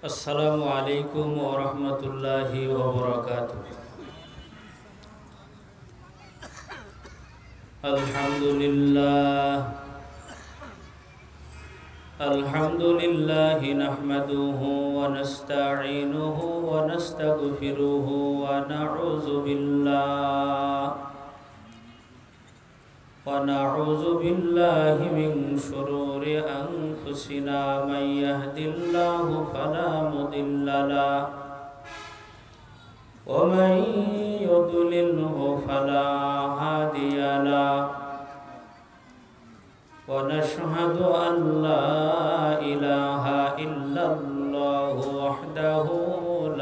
السلام عليكم ورحمة الله وبركاته. الحمد لله نحمده ونستعينه ونستغفره ونعوذ بالله من شرور أنفسنا. من يهد الله فلا مضل له ومن يضلله فلا هادي له. ونشهد أن لا إله إلا الله وحده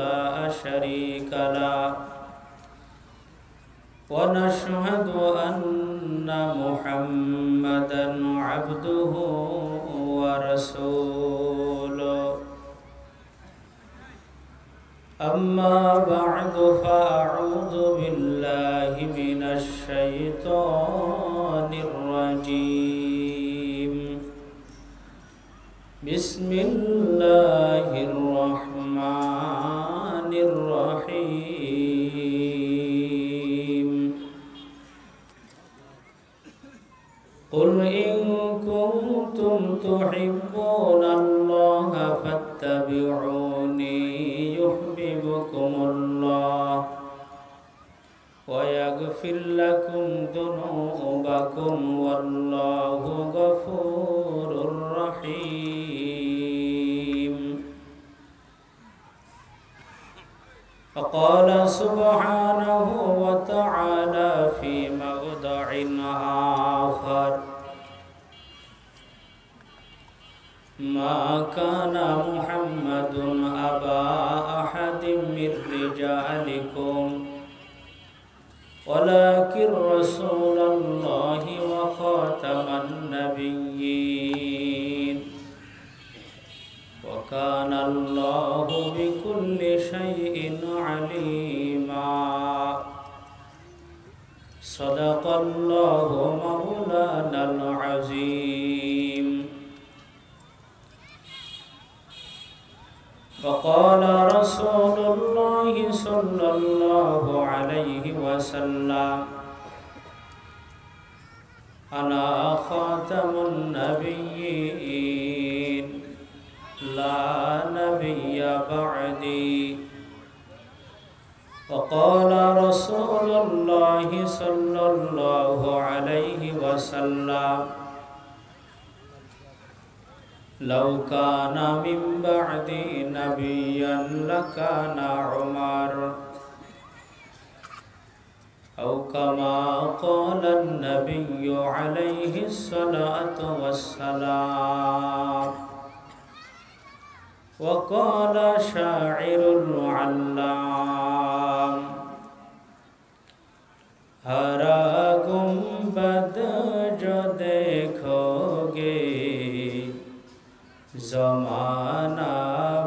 لا شريك له. ونشهد أن محمدًا عبده ورسوله. أما بعد فأعوذ بالله من الشيطان الرجيم. بسم الله الرحمن الرحيم. قل إن كنتم تحبون الله فاتبعوني يحببكم الله ويغفر لكم ذنوبكم والله غفور رحيم. فقال سبحانه وتعالى في موضع آخر: ما كان محمد أبا أحد من رجالكم ولكن رسول الله وخاتم النبيين وكان الله بكل شيء عليما. صدق الله مولانا العظيم. فقال رسول الله صلى الله عليه وسلم: أنا خاتم النبيين لا نبي بعدي. وقال رسول الله صلى الله عليه وسلم: لو كان من بعدي نبيا لكان عمر، أو كما قال النبي عليه الصلاة والسلام. وقال شاعر العلام: ہرا گنبد جو دیکھو گے زمانہ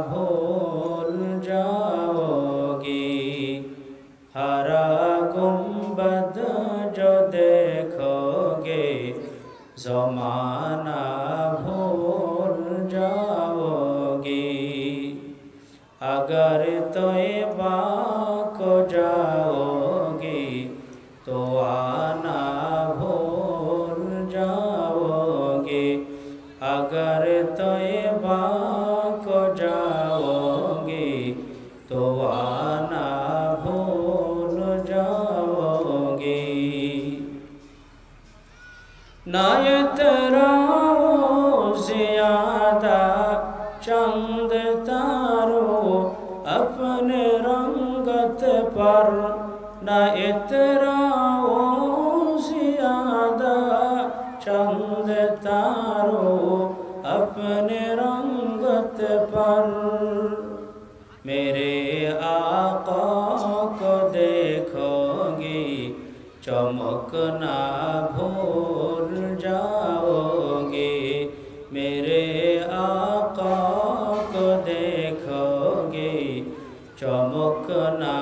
بھول جاؤ گی. ہرا گنبد جو دیکھو گے زمانہ بھول جاؤ گی. اگر طیبہ کو جاؤ گی تو آنا بھول جاؤ گے. اگر طیبہ کو جاؤ گی تو آنا بھول جاؤ گی. نہ اتراؤ زیادہ چند تارو اپنے رنگت پر. نہ اتراؤ زیادہ چند تارو اپنے رنگت پر. میرے آقا کو دیکھو گی چمکنا بھول جاؤ گے. میرے آقا کو دیکھو گے چمکنا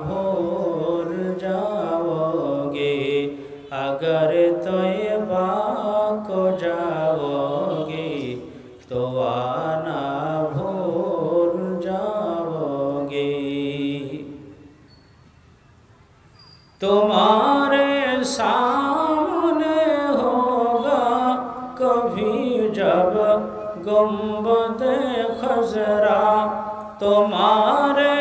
بھول جاؤ گے. اگر طیبہ کو جاؤ گے تو آنا بھول गुंबद खजरा तुम्हारे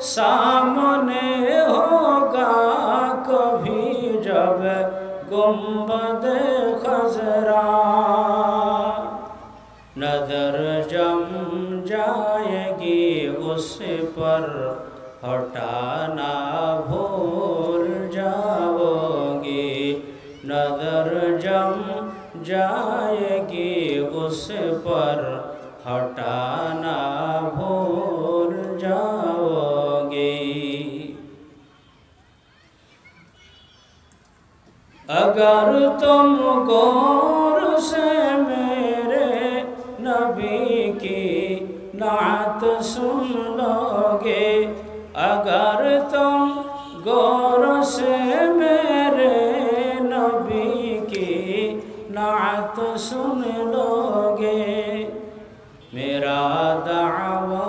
सामने होगा कभी जब गुंबद खजरा नजर जम जाएगी उस पर हटाना भूल जाओगे नजर जम जाएगी उस पर हटाना भूल जाओगे अगर तुम गौर से मेरे नबी की नात सुन लोगे अगर तुम गौर से मेरे नबी की नात सुन लोगे मेरा दावा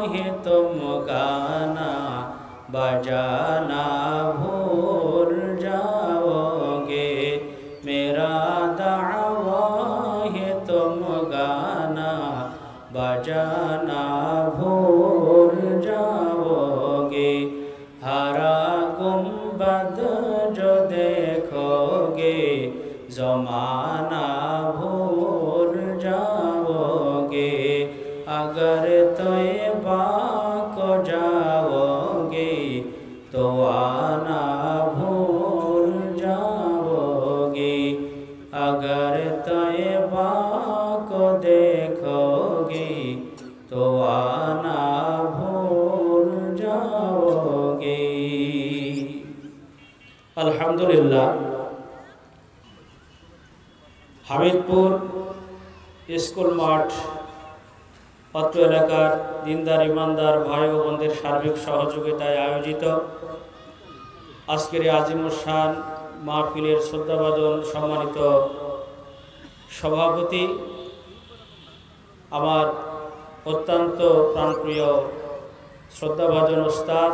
है तुम गाना बजाना भूल जाओगे मेरा दावा है तुम गाना बजाना भूल जाओगे हरा गुंबद जो देखोगे ज़माना भूल जाओगे अगर तौबा को जाओगे तो आना भूल जाओगे अगर तौबा को देखोगे तो आना भूल जाओगे अल्हम्दुलिल्लाह হামিদপুর স্কুল মাঠ অত্র এলাকার দিনদার ইমানদার ভাই ও বোনদের সার্বিক সহযোগিতায় আয়োজিত আজকের আজিমুশান মাহফিলের শ্রদ্ধাভাজন সম্মানিত সভাপতি আমার অত্যন্ত প্রাণপ্রিয় শ্রদ্ধাভাজন উস্তাদ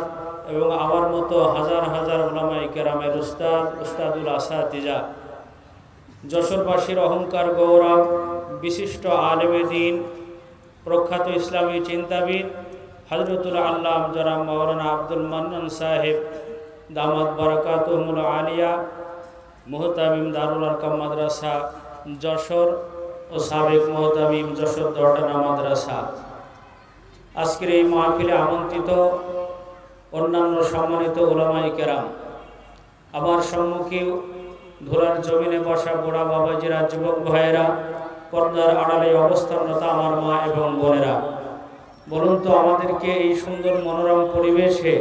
এবং আমার মতো হাজার হাজার উলামায়ে কেরামের উস্তাদুল আসাতিজা যশোরবাসীর অহংকার গৌরব বিশিষ্ট আলেমে দ্বীন প্রখ্যাত ইসলামী চিন্তাবিদ হযরতুল আল্লাম জনাব মাওলানা আব্দুল মান্নান সাহেব দামাত বারাকাতুহুল আলিয়া মুহতামিম দারুল আরকাম মাদ্রাসা যশোর ও সাবেক মুহতামিম যশোর দরটানা মাদ্রাসা আজকের এই মাহফিলে আমন্ত্রিত অন্যান্য সম্মানিত উলামায়ে কেরাম আমার সম্মুখে ধুলার জমিনে বসা বুড়া বাবাজিরা যুবক ভাইয়েরা পর্দার আড়ালে অবস্থানরত আমার মা এবং বোনেরা বলুন তো আমাদেরকে এই সুন্দর মনোরম পরিবেশে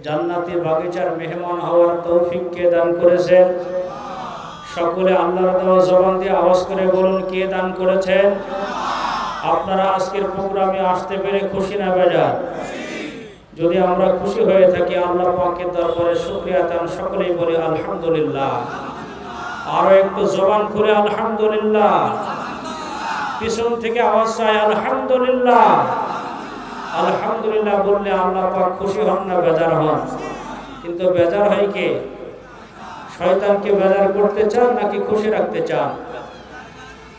জান্নাতি বাগিচার মেহমান হওয়ার তৌফিক কে দান করেছেন সকলে আল্লাহর দেওয়া জবান দিয়ে আওয়াজ করে বলুন কে দান করেছেন আপনারা আজকের প্রোগ্রামে আসতে পেরে খুশি না বেজার যদি আমরা খুশি হয়ে থাকি আল্লাহ পাকের দরবারে শুকরিয়া তান সকলেই বলি আলহামদুলিল্লাহ আরো একটু জবান খুলে আলহামদুলিল্লাহ পিছন থেকে আওয়াজ চাই আলহামদুলিল্লাহ আলহামদুলিল্লাহ বললে আল্লাহ পাক খুশি হন না বেজার হন কিন্তু বেজার হয় কে শয়তানকে বেজার করতে চান নাকি খুশি রাখতে চান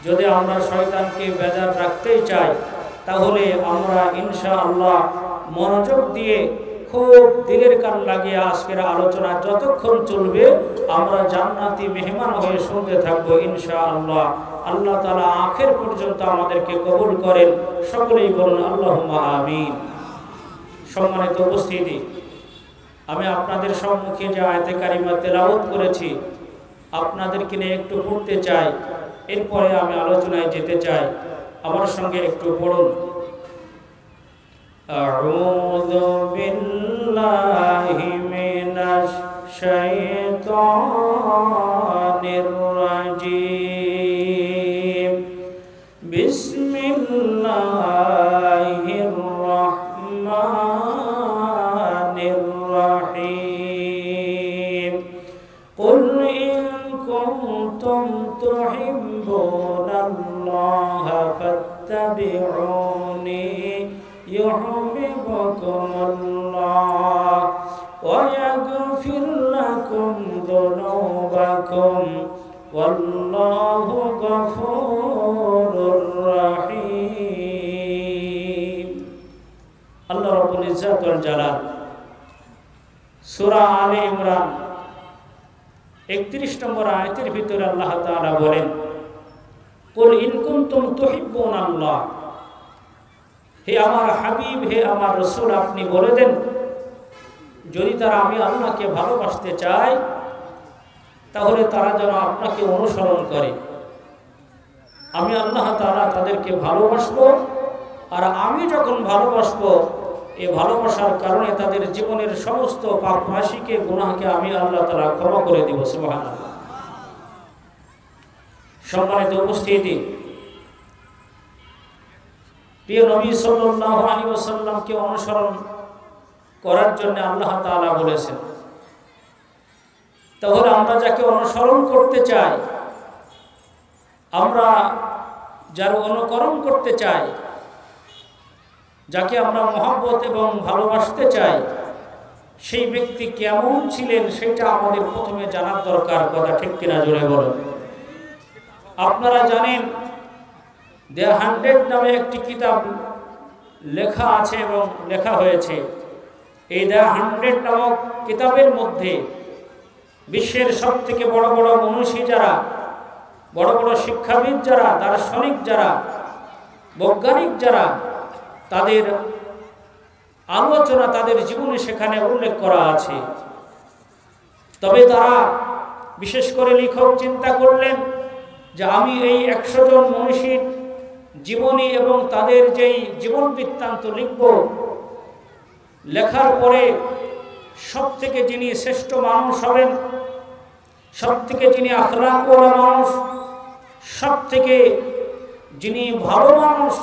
যদি আমরা শয়তানকে বেজার রাখতেই চাই তাহলে আমরা ইনশাআল্লাহ মনোযোগ দিয়ে খুব দিলের কান লাগিয়ে আজকের আলোচনা যতক্ষণ চলবে আমরা জান্নাতি মেহমান হয়ে শুনতে থাকবো ইনশাআল্লাহ আল্লাহ তাআলা আখের পর্যন্ত আমাদেরকে কবুল করেন সকলেই বলুন আল্লাহুম্মা আমিন সম্মানিত উপস্থিতি আমি আপনাদের সম্মুখে যে আয়াতে কারিমা তেলাওয়াত করেছি আপনাদেরকে নিয়ে একটু পড়তে চাই এরপরে আমি আলোচনায় যেতে চাই আমার সঙ্গে একটু পড়ুন আউযু বিল্লাহি মিনাশ শাইতানির রাজীম বিসমিল্লাহির রাহমানির রাহিম কুল ইন কুনতুম তুহিব্বুনাল্লাহা ফাত্তাবিউনি يحببكم الله ويغفر لكم ذنوبكم والله غفور رحيم ওয়াল জালাল সূরা আলে ইমরান 31 নম্বর আয়াতের ভিতরে আল্লাহ তাআলা বলেন, কুল ইন কুনতুম তুহিব্বুনাল্লাহ, হে আমার হাবিব, হে আমার রাসূল, আপনি বলে দেন যদি তারা আমি আল্লাহকে ভালোবাসতে চায় তাহলে তারা যেন আপনাকে অনুসরণ করে। আমি আল্লাহ তাআলা তাদেরকে ভালোবাসবো, আর আমি যখন ভালোবাসবো এই ভালোবাসার কারণে তাদের জীবনের সমস্ত পাপ রাশিকে, গুনাহকে আমি আল্লাহ তাআলা ক্ষমা করে দিব। সুবহানাল্লাহ। সম্মানিত উপস্থিতি, প্রিয় নবী সাল্লাল্লাহু আলাইহি ওয়াসাল্লামকে অনুসরণ করার জন্য আল্লাহ তাআলা বলেছেন। তাহলে আমরা যাকে অনুসরণ করতে চাই, আমরা যার অনুকরণ করতে চাই, যাকে আমরা মহব্বত এবং ভালোবাসতে চাই, সেই ব্যক্তি কেমন ছিলেন সেটা আমাদের প্রথমে জানার দরকার। কথা ঠিক কিনা জোরে বলেন। আপনারা জানেন দ্য 100 নামে একটি কিতাব লেখা আছে এবং লেখা হয়েছে। এই দ্য 100 নামক কিতাবের মধ্যে বিশ্বের সবথেকে বড় বড় মনীষী যারা, বড় বড় শিক্ষাবিদ যারা, দার্শনিক যারা, বৈজ্ঞানিক যারা, তাদের আলোচনা, তাদের জীবনে সেখানে উল্লেখ করা আছে। তবে তারা বিশেষ করে লেখক চিন্তা করলেন যে আমি এই 100 জন মনীষীর জীবনী এবং তাদের যেই জীবন বৃত্তান্ত লিখব, লেখার পরে সব থেকে যিনি শ্রেষ্ঠ মানুষ হবেন, সব থেকে যিনি আখলাকওয়ালা মানুষ, সব থেকে যিনি ভালো মানুষ,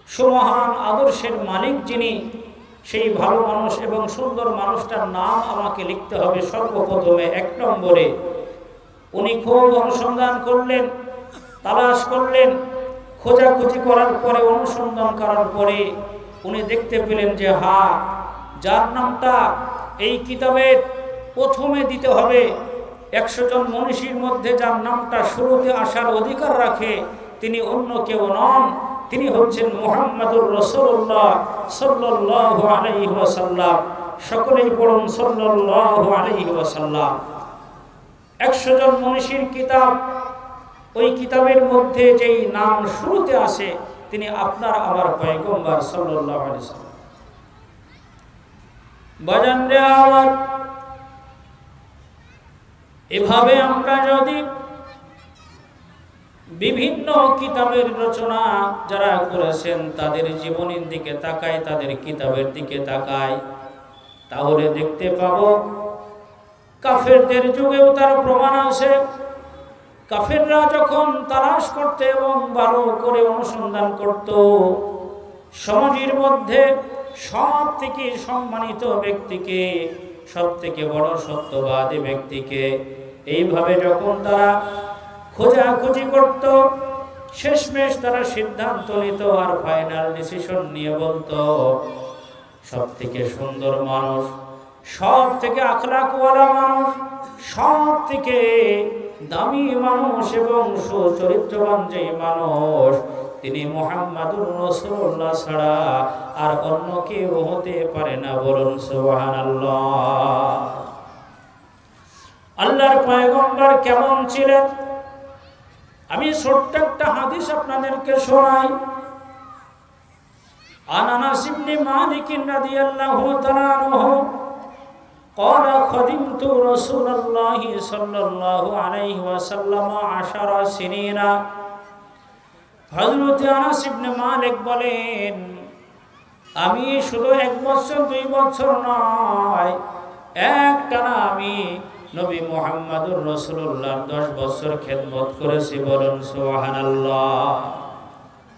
সুমহান আদর্শের মালিক যিনি, সেই ভালো মানুষ এবং সুন্দর মানুষটার নাম আমাকে লিখতে হবে সর্বপ্রথমে 1 নম্বরে। উনি খুব অনুসন্ধান করলেন, তালাশ করলেন, খোঁজাখুঁজি করার পরে, অনুসন্ধান করার পরে উনি দেখতে পেলেন যে হ্যাঁ, যার নামটা এই কিতাবের প্রথমে দিতে হবে, 100 জন মনীষীর মধ্যে যার নামটা শুরুতে আসার অধিকার রাখে, তিনি অন্য কেউ নন, তিনি হচ্ছেন মুহাম্মাদুর রাসূলুল্লাহ সাল্লাল্লাহু আলাইহি ওয়াসাল্লাম। সকলেই পড়ুন সাল্লাল্লাহু আলাইহি ওয়াসাল্লাম। 100 জন মনীষীর কিতাব, ওই কিতাবের মধ্যে যেই নাম শুরুতে আসে তিনি আপনার আমার পয়গম্বর সাল্লাল্লাহু আলাইহি ওয়াসাল্লাম। বাজানরে আমার এভাবে আমরা যদি বিভিন্ন কিতাবের রচনা যারা করেছেন তাদের জীবনের দিকে তাকাই, তাদের কিতাবের দিকে তাকাই, তাহলে দেখতে পাবো কাফেরদের যুগেও তার প্রমাণ আছে। কাফেররা যখন তালাশ করতে এবং ভালো করে অনুসন্ধান করত, সমাজের মধ্যে সব থেকে সম্মানিত ব্যক্তিকে, সব থেকে বড় সত্যবাদী ব্যক্তিকে এইভাবে যখন তারা খোঁজাখুঁজি করত, শেষমেশ তারা সিদ্ধান্ত নিত আর ফাইনাল ডিসিশন নিয়ে বলতো সব থেকে সুন্দর মানুষ, সব থেকে আখলাকওয়ালা মানুষ, সব থেকে দামি মানুষ এবং সুচরিত্রবান যে মানুষ, তিনি মুহাম্মাদুর রাসূলুল্লাহ ছাড়া আর অন্য কেউ হতে পারে না। বলুন সুবহানাল্লাহ। আল্লাহর পয়গম্বর কেমন ছিলেন? আমি ছোট্ট একটা হাদিস আপনাদেরকে শোনাই। আনাস ইবনে মালিক রাদিয়াল্লাহু তাআলা আনহু قال خدمت رسول الله صلى الله عليه وسلم 10 سنين। হযরত আনাস ইবনে মালিক বলেন, আমি শুধু 1 বছর 2 বছর নয়, একটানা আমি নবী মুহাম্মদুর রাসূলুল্লাহর 10 বছর খেদমত করেছি। বলুন সুবহানাল্লাহ।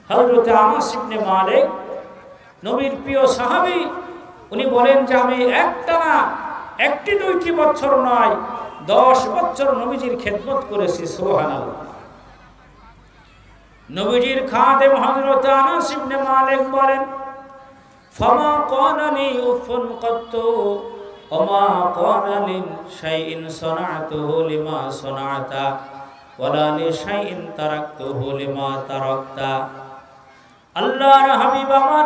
হযরত আনাস ইবনে মালিক নবীর প্রিয় সাহাবী, উনি বলেন যে আমি একটানা 1-2 বছর নয়, 10 বছর নবীজির খেদমত করেছি। সুবহানাল্লাহ। নবীজির খাদেম হযরত আনাস ইবনে মালিক বলেন, ফামা ক্বালানি উফুন কাত্তু ওমা ক্বালানি শাইইন সানাতুহু লিমা সানাতা ওয়ালা লি শাইইন তারাকতুহু লিমা তারাকতা। আল্লাহর হাবিব আমার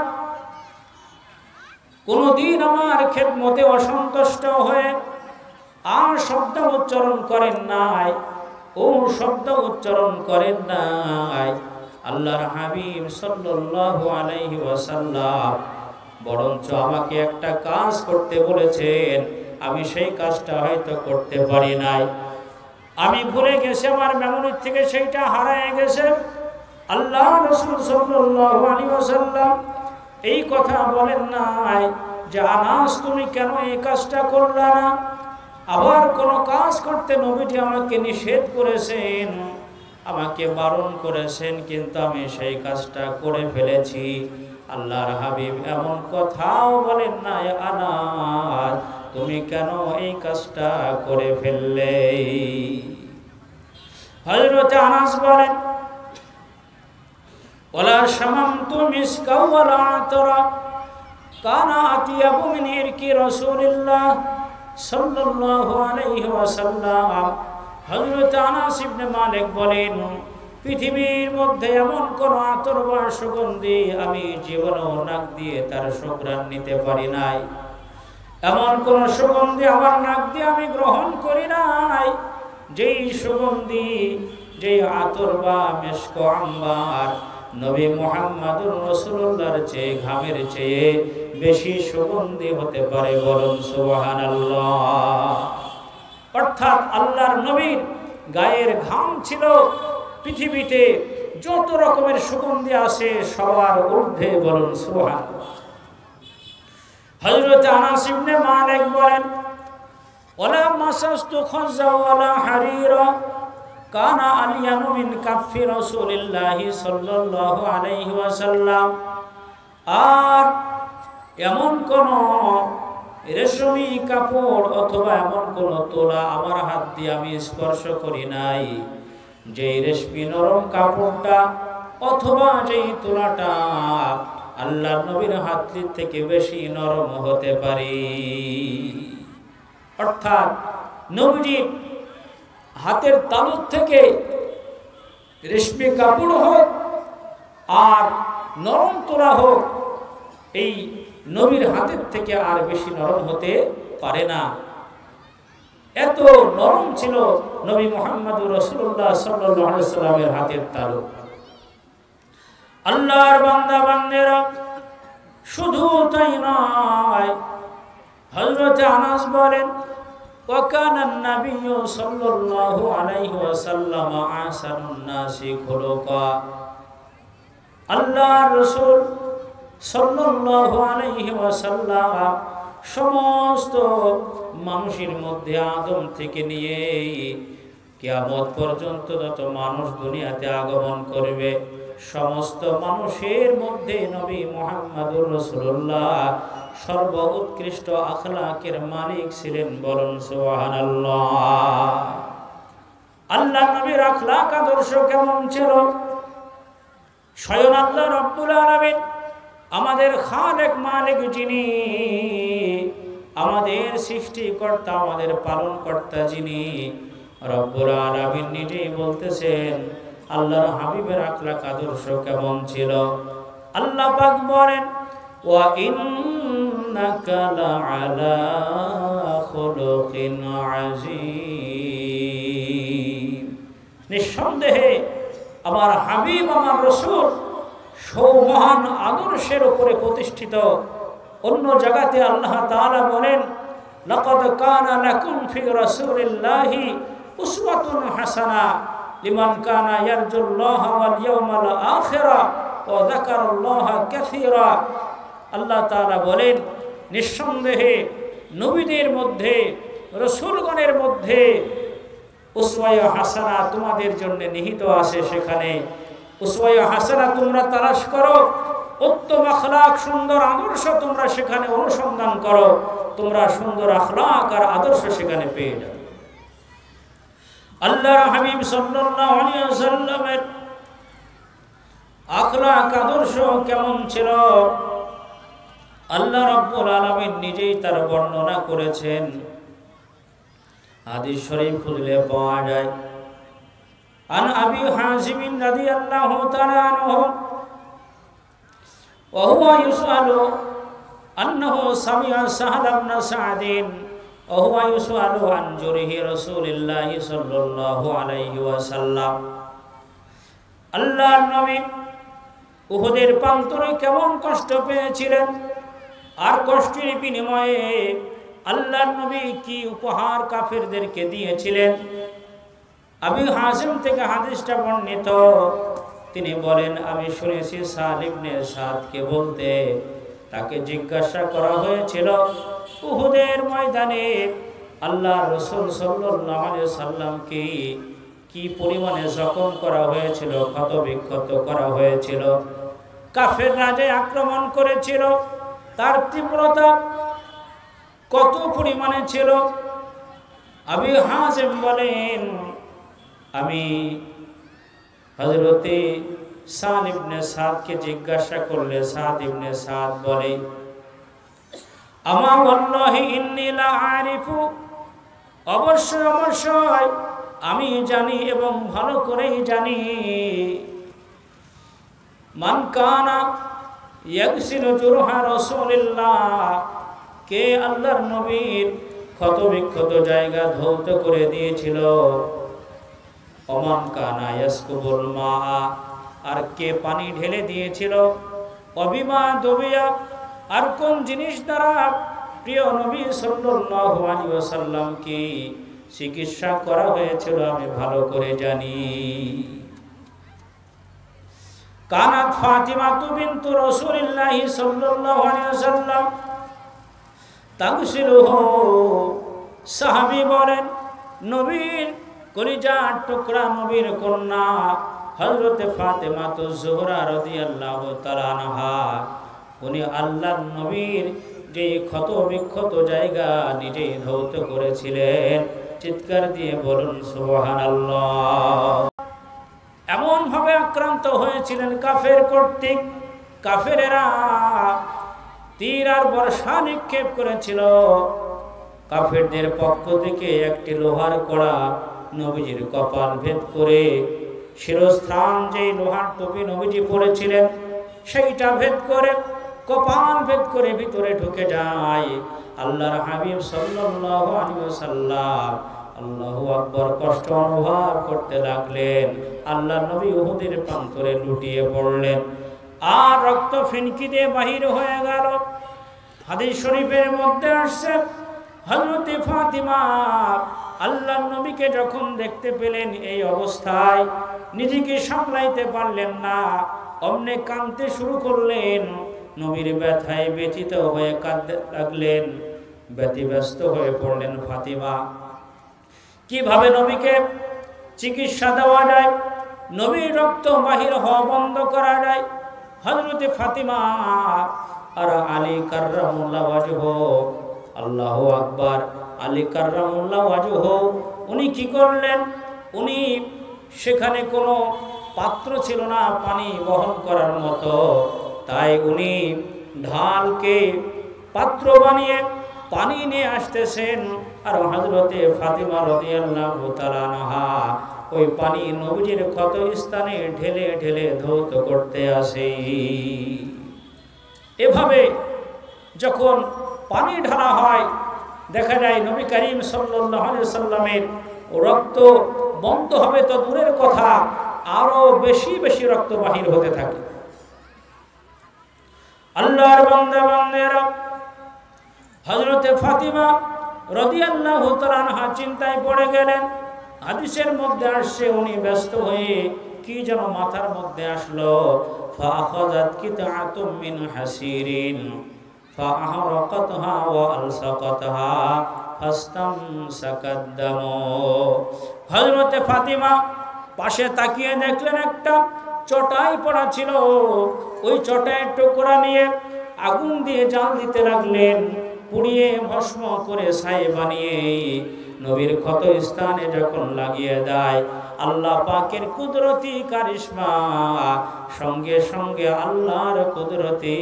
কোনদিন আমার খেদমতে অসন্তুষ্ট হয়ে আর শব্দ উচ্চারণ করেন নাই, ও শব্দ উচ্চারণ করেন নাই। আল্লাহর হাবিব সাল্লাল্লাহু আলাইহি ওয়াসাল্লাম বরঞ্চ আমাকে একটা কাজ করতে বলেছেন, আমি সেই কাজটা হয়তো করতে পারি নাই, আমি ভুলে গেছি, আমার মেমোরি থেকে সেইটা হারিয়ে গেছে। আল্লাহ রাসূল সাল্লাল্লাহু আলাইহি ওয়াসাল্লাম এই কথা বলেন নাই যে আনাস তুমি কেন এই কাজটা করলা না। আবার কোন কাজ করতে নবীজি আমাকে নিষেধ করেছেন, আমাকে বারণ করেছেন, কিন্তু আমি সেই কাজটা করে ফেলেছি। আল্লাহর হাবিব এমন কথাও বলেন না আনাস তুমি কেন এই কাজটা করে ফেললে। হযরত আনাস বলেন ওয়ালা শামামতু মিসকা ওয়ালা আতরা কানা আতিয়াবু মিন ইরকি রাসূলিল্লাহ সাল্লাল্লাহু আলাইহি ওয়াসাল্লাম। হযরত আনাস ইবনে মালিক বলেন পৃথিবীর মধ্যে এমন কোন আতর বা সুগন্ধি আমি জীবনেও নাক দিয়ে তার সুঘ্রাণ নিতে পারি নাই, এমন কোন সুগন্ধি আমার নাক দিয়ে আমি গ্রহণ করি নাই যেই সুগন্ধি, যেই আতর বা মিশক আম্বার নবী মুহাম্মদুর রাসূলুল্লাহর চেয়ে ঘামের চেয়ে বেশি সুগন্ধি হতে পারে, বলুন সুবহানাল্লাহ। অর্থাৎ আল্লাহর নবীর গায়ের ঘাম ছিল পৃথিবীতে যত রকমের সুগন্ধি আছে সবার ঊর্ধ্বে, বলুন সুবহানাল্লাহ। হযরত আনাস ইবনে মালিক বলেন ওয়ালা মাসাস্তু খাযা ওয়ালা হারিরা কানা আলিয়ানু মিন কাফি রাসূলিল্লাহি সাল্লাল্লাহু আলাইহি ওয়াসাল্লাম। আর এমন কোন রেশমি কাপড় অথবা এমন কোন তোলা আমার হাত দিয়ে আমি স্পর্শ করি নাই যে রেশমি নরম কাপড়টা অথবা যেই তোলাটা আল্লাহর নবীর হাত থেকে বেশি নরম হতে পারে। অর্থাৎ নবীজির হাতের তালু থেকে রেশমি কাপড় হোক আর নরম তোলা হোক, এই নবীর হাতের থেকে আর বেশি নরম হতে পারে না। এত নরম ছিল নবী মুহাম্মদুর রাসূলুল্লাহ সাল্লাল্লাহু আলাইহি ওয়াসাল্লামের হাতের তালু। আল্লাহর বান্দা বান্দেরা শুধু তাই নয়, হযরত আনাস বলেন وكان النبي صلى الله عليه وسلم أحسن الناس خلقا। আল্লাহর রাসূল সাল্লাল্লাহু আলাইহি ওয়াসাল্লাম সমস্ত মানুষের মধ্যে আদম থেকে নিয়ে কিয়ামত পর্যন্ত যত মানুষ দুনিয়াতে আগমন করবে সমস্ত মানুষের মধ্যে নবী মুহাম্মদুর রাসূলুল্লাহ সর্ব উৎকৃষ্ট আখলাকের মালিক ছিলেন, বলুন সুবহানাল্লাহ। আল্লাহ নবীর আখলাক আদর্শ কেমন ছিল? স্বয়ং আল্লাহ রাব্বুল আলামিন আমাদের খালেক মালিক, যিনি আমাদের সৃষ্টিকর্তা, আমাদের পালনকর্তা, যিনি রব্বুল আলামিন নিজেই বলতেছেন আল্লাহর হাবিবের আখলাক আদর্শ কেমন ছিল। আল্লাহ পাক বলেন ওয়া ইন্নাকা লাআলা খুলুকিন আযীম। নিঃসন্দেহে আমার হাবিব, আমার রাসূল সৌমহান আদর্শের উপরে প্রতিষ্ঠিত। অন্য জায়গাতে আল্লাহ তাআলা বলেন লাকাদ কানা লাকুম ফি রাসূলিল্লাহি উসওয়াতুন হাসানা লিমান কানা ইয়ারজুল্লাহা ওয়াল ইয়াওমাল আখিরা ওয়া যাকারাল্লাহা কাসীরা। আল্লাহ তাআলা বলেন নিঃসন্দেহে নবীদের মধ্যে, রাসূলগণের মধ্যে উসওয়ায়ে হাসানা তোমাদের জন্য নিহিত আছে। সেখানে উসওয়ায়ে হাসানা তোমরা তালাশ করো, উত্তম আখলাক, সুন্দর আদর্শ তোমরা সেখানে অনুসন্ধান করো, তোমরা সুন্দর আখলাক আর আদর্শ সেখানে পেয়ে যাবে। আল্লাহর হাবিব সাল্লাল্লাহু আলাইহি ওয়াসাল্লামের আখলাক আদর্শ কেমন ছিল আল্লাহ রাব্বুল আলামিন নিজেই তার বর্ণনা করেছেন। হাদিস শরীফ খুললে পাওয়া যায় আন আবি হাযিম রাদিয়াল্লাহু তাআলা আনহু ওয়া হুয়া ইউসালু أنه سمع سهل بن سعد وهو يسأل عن جرح رسول الله صلى الله عليه وسلم আল্লাহর নবী উহুদের প্রান্তরে কেমন কষ্ট পেয়েছিলেন আর কষ্টের বিনিময়ে আল্লাহর নবী কি উপহার কাফেরদেরকে দিয়েছিলেন। আবু হাসিম থেকে হাদিসটা বর্ণিত, তিনি বলেন আমি শুনেছি সাহল ইবনে সাদকে বলতে, তাকে জিজ্ঞাসা করা হয়েছিল উহুদের ময়দানে আল্লাহর রাসূল সাল্লাল্লাহু আলাইহি সাল্লামকে কি পরিমাণে জখম করা হয়েছিল, ক্ষত বিক্ষত করা হয়েছিল, কাফেররা যে আক্রমণ করেছিল তার তীব্রতা কত পরিমাণে ছিল। আবু হাসিম বলেন আমি হযরতে সাহল ইবনে সাদকে জিজ্ঞাসা করলে সাদ ইবনে সাদ বলে আমা ওয়াল্লাহি ইন্নী লা আরিফু, অবশ্যই অবশ্যই আমি জানি এবং ভালো করেই জানি, মান কানা ইয়াগসিলু জুরহা রাসূলিল্লাহ, কে আল্লাহর নবীর ক্ষত বিক্ষত জায়গা ধৌত করে দিয়েছিল, ওমান কানা ইয়াসকুবুল মা, আর কে পানি ঢেলে দিয়েছিল, অবিমা দবিয়া, আর কোন জিনিস দ্বারা প্রিয় নবী সাল্লাল্লাহু আলাইহি ওয়াসাল্লামকে চিকিৎসা করা হয়েছিল আমি ভালো করে জানি। কানাত ফাতিমা বিনতু রাসূলিল্লাহ সাল্লাল্লাহু আলাইহি ওয়াসাল্লাম তাগসিলুহু, সাহাবী বলেন নবীর কলিজার টুকরা নবীর কন্যা হযরতে ফাতেমা জোহরা রাদিয়াল্লাহু তাআলা আনহা, উনি আল্লাহর নবীর যে ক্ষত বিক্ষত জায়গা নিজেই ধৌত করেছিলেন। চিৎকার দিয়ে বলুন সুবহানাল্লাহ। এমন ভাবে আক্রান্ত হয়েছিলেন কাফের কর্তৃক, কাফেরেরা তীর আর বর্ষা নিক্ষেপ করেছিল। কাফেরদের পক্ষ থেকে একটি লোহার কড়া নবীজির কপাল ভেদ করে, শিরস্থান যে লোহার টুপি নবীজি পরেছিলেন সেইটা ভেদ করে, কপাল ভেদ করে ভিতরে ঢুকে যায়। আল্লাহর হাবিব সাল্লাল্লাহু আলাইহি ওয়াসাল্লাম আল্লাহু আকবার কষ্ট অনুভব করতে লাগলেন। আল্লাহর নবী উহুদের প্রান্তরে লুটিয়ে পড়লেন আর রক্ত ফিনকি দিয়ে বাহির হয়ে গেল। হাদিস শরীফের মধ্যে আসছে হযরতে ফাতিমা আল্লাহর নবীকে যখন দেখতে পেলেন এই অবস্থায় নিজেকে সামলাইতে পারলেন না, অমনে কাঁদতে শুরু করলেন। নবীর ব্যথায় ব্যথিত হয়ে কাঁদতে লাগলেন, ব্যতিব্যস্ত হয়ে পড়লেন ফাতিমা। কিভাবে নবীকে চিকিৎসা দেওয়া যায়, নবীর রক্ত বাহির হওয়া বন্ধ করা যায়। হযরতে ফাতিমা আর আলী কাররামুল্লাহ ওয়াজহু, আল্লাহু আকবার, আলী কাররামুল্লাহ ওয়াজহু উনি কি করলেন, উনি সেখানে কোনো পাত্র ছিল না পানি বহন করার মতো, তাই উনি ঢালকে পাত্র বানিয়ে পানি নিয়ে আসতেছেন। আর হযরতে ফাতিমা রাদিয়াল্লাহু তাআলা আনহা ওই পানি নবীজির ক্ষত স্থানে ঢেলে ঢেলে ধৌত করতে আসে। এভাবে যখন পানি ঢালা হয় দেখা যায় নবী করিম সাল্লাল্লাহু আলাইহি সাল্লামের রক্ত বন্ধ হবে তো দূরের কথা, আরো বেশি বেশি রক্ত বাহির হতে থাকে। আল্লাহর বান্দা বান্দারা হযরতে ফাতিমা রাদিয়াল্লাহু তাআলা আনহা চিন্তায় পড়ে গেলেন। হাদিসের মধ্যে আসছে উনি ব্যস্ত হয়ে কি যেন মাথার মধ্যে আসলো, ফাআখাযাত কিতআতুম মিন হাসিরিন ফাআহরাকাতহা ওয়া আলসাকাতহা ফাস্তামসাকাদ দামু। হযরতে ফাতিমা পাশে তাকিয়ে দেখলেন একটা চটাই পড়া ছিল, ওই চটাইয়ের টুকরা নিয়ে আগুন দিয়ে জাল দিতে লাগলেন, পুড়িয়ে ভস্ম করে ছাই বানিয়ে নবীর ক্ষত স্থানে যখন লাগিয়ে দেয় আল্লাহ পাকের কুদরতি কারিশমা, সঙ্গে সঙ্গে আল্লাহর কুদরতি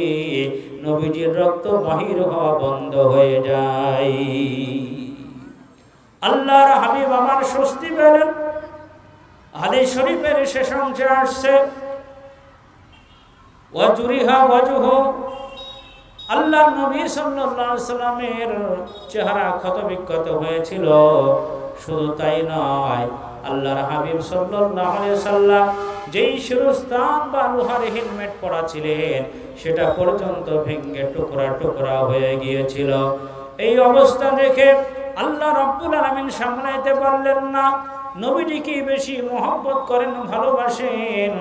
নবীজির রক্ত বাহির হওয়া বন্ধ হয়ে যায়। আল্লাহর হাবিব আমার স্বস্তি পেলেন। হাদিস শরীফের শেষ অংশে আসছে ওয়াজুরিহা ওয়াজহু, আল্লাহর নবী সাল্লাল্লাহু আলাইহি সাল্লামের চেহারা ক্ষতবিক্ষত হয়েছিল। শুধু তাই নয়, আল্লাহর হাবিব সাল্লাল্লাহু আলাইহি সাল্লাম যেই শিরস্ত্রাণ বা লোহার হেলমেট পরা ছিলেন সেটা পর্যন্ত ভেঙে টুকরা টুকরা হয়ে গিয়েছিল। এই অবস্থা দেখে আল্লাহ রাব্বুল আলামিন সামলাইতে পারলেন না। নবীটিকে বেশি মহব্বত করেন, ভালোবাসেন,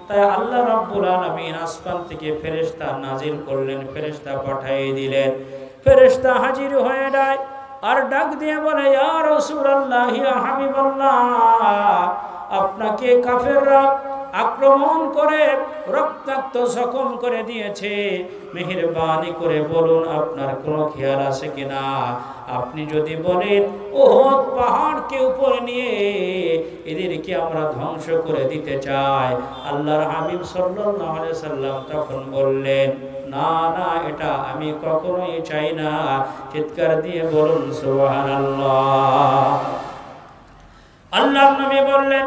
তাই আল্লাহ রাব্বুল আলামিন আসমান থেকে ফেরেশতা নাজিল করলেন, ফেরেশতা পাঠিয়ে দিলেন। ফেরেশতা হাজির হয়ে যায় আর ডাক দিয়ে বলে, ইয়া রাসূলুল্লাহ, ইয়া হাবিবাল্লাহ, আপনাকে কাফেররা আক্রমণ করে রক্তাক্ত জখম করে দিয়েছে, মেহেরবানি করে বলুন আপনার কোনো খেয়াল আছে কিনা? আপনি যদি বলেন ওহদ পাহাড়কে উপরে নিয়ে এদেরকে আমরা ধ্বংস করে দিতে চাই, আল্লাহর হাবিব সাল্লাল্লাহু আলাইহি সাল্লাম তখন বললেন, না না, এটা আমি কখনোই চাই না। চিৎকার দিয়ে বলুন সুবহানাল্লাহ। আল্লাহর নবী বললেন,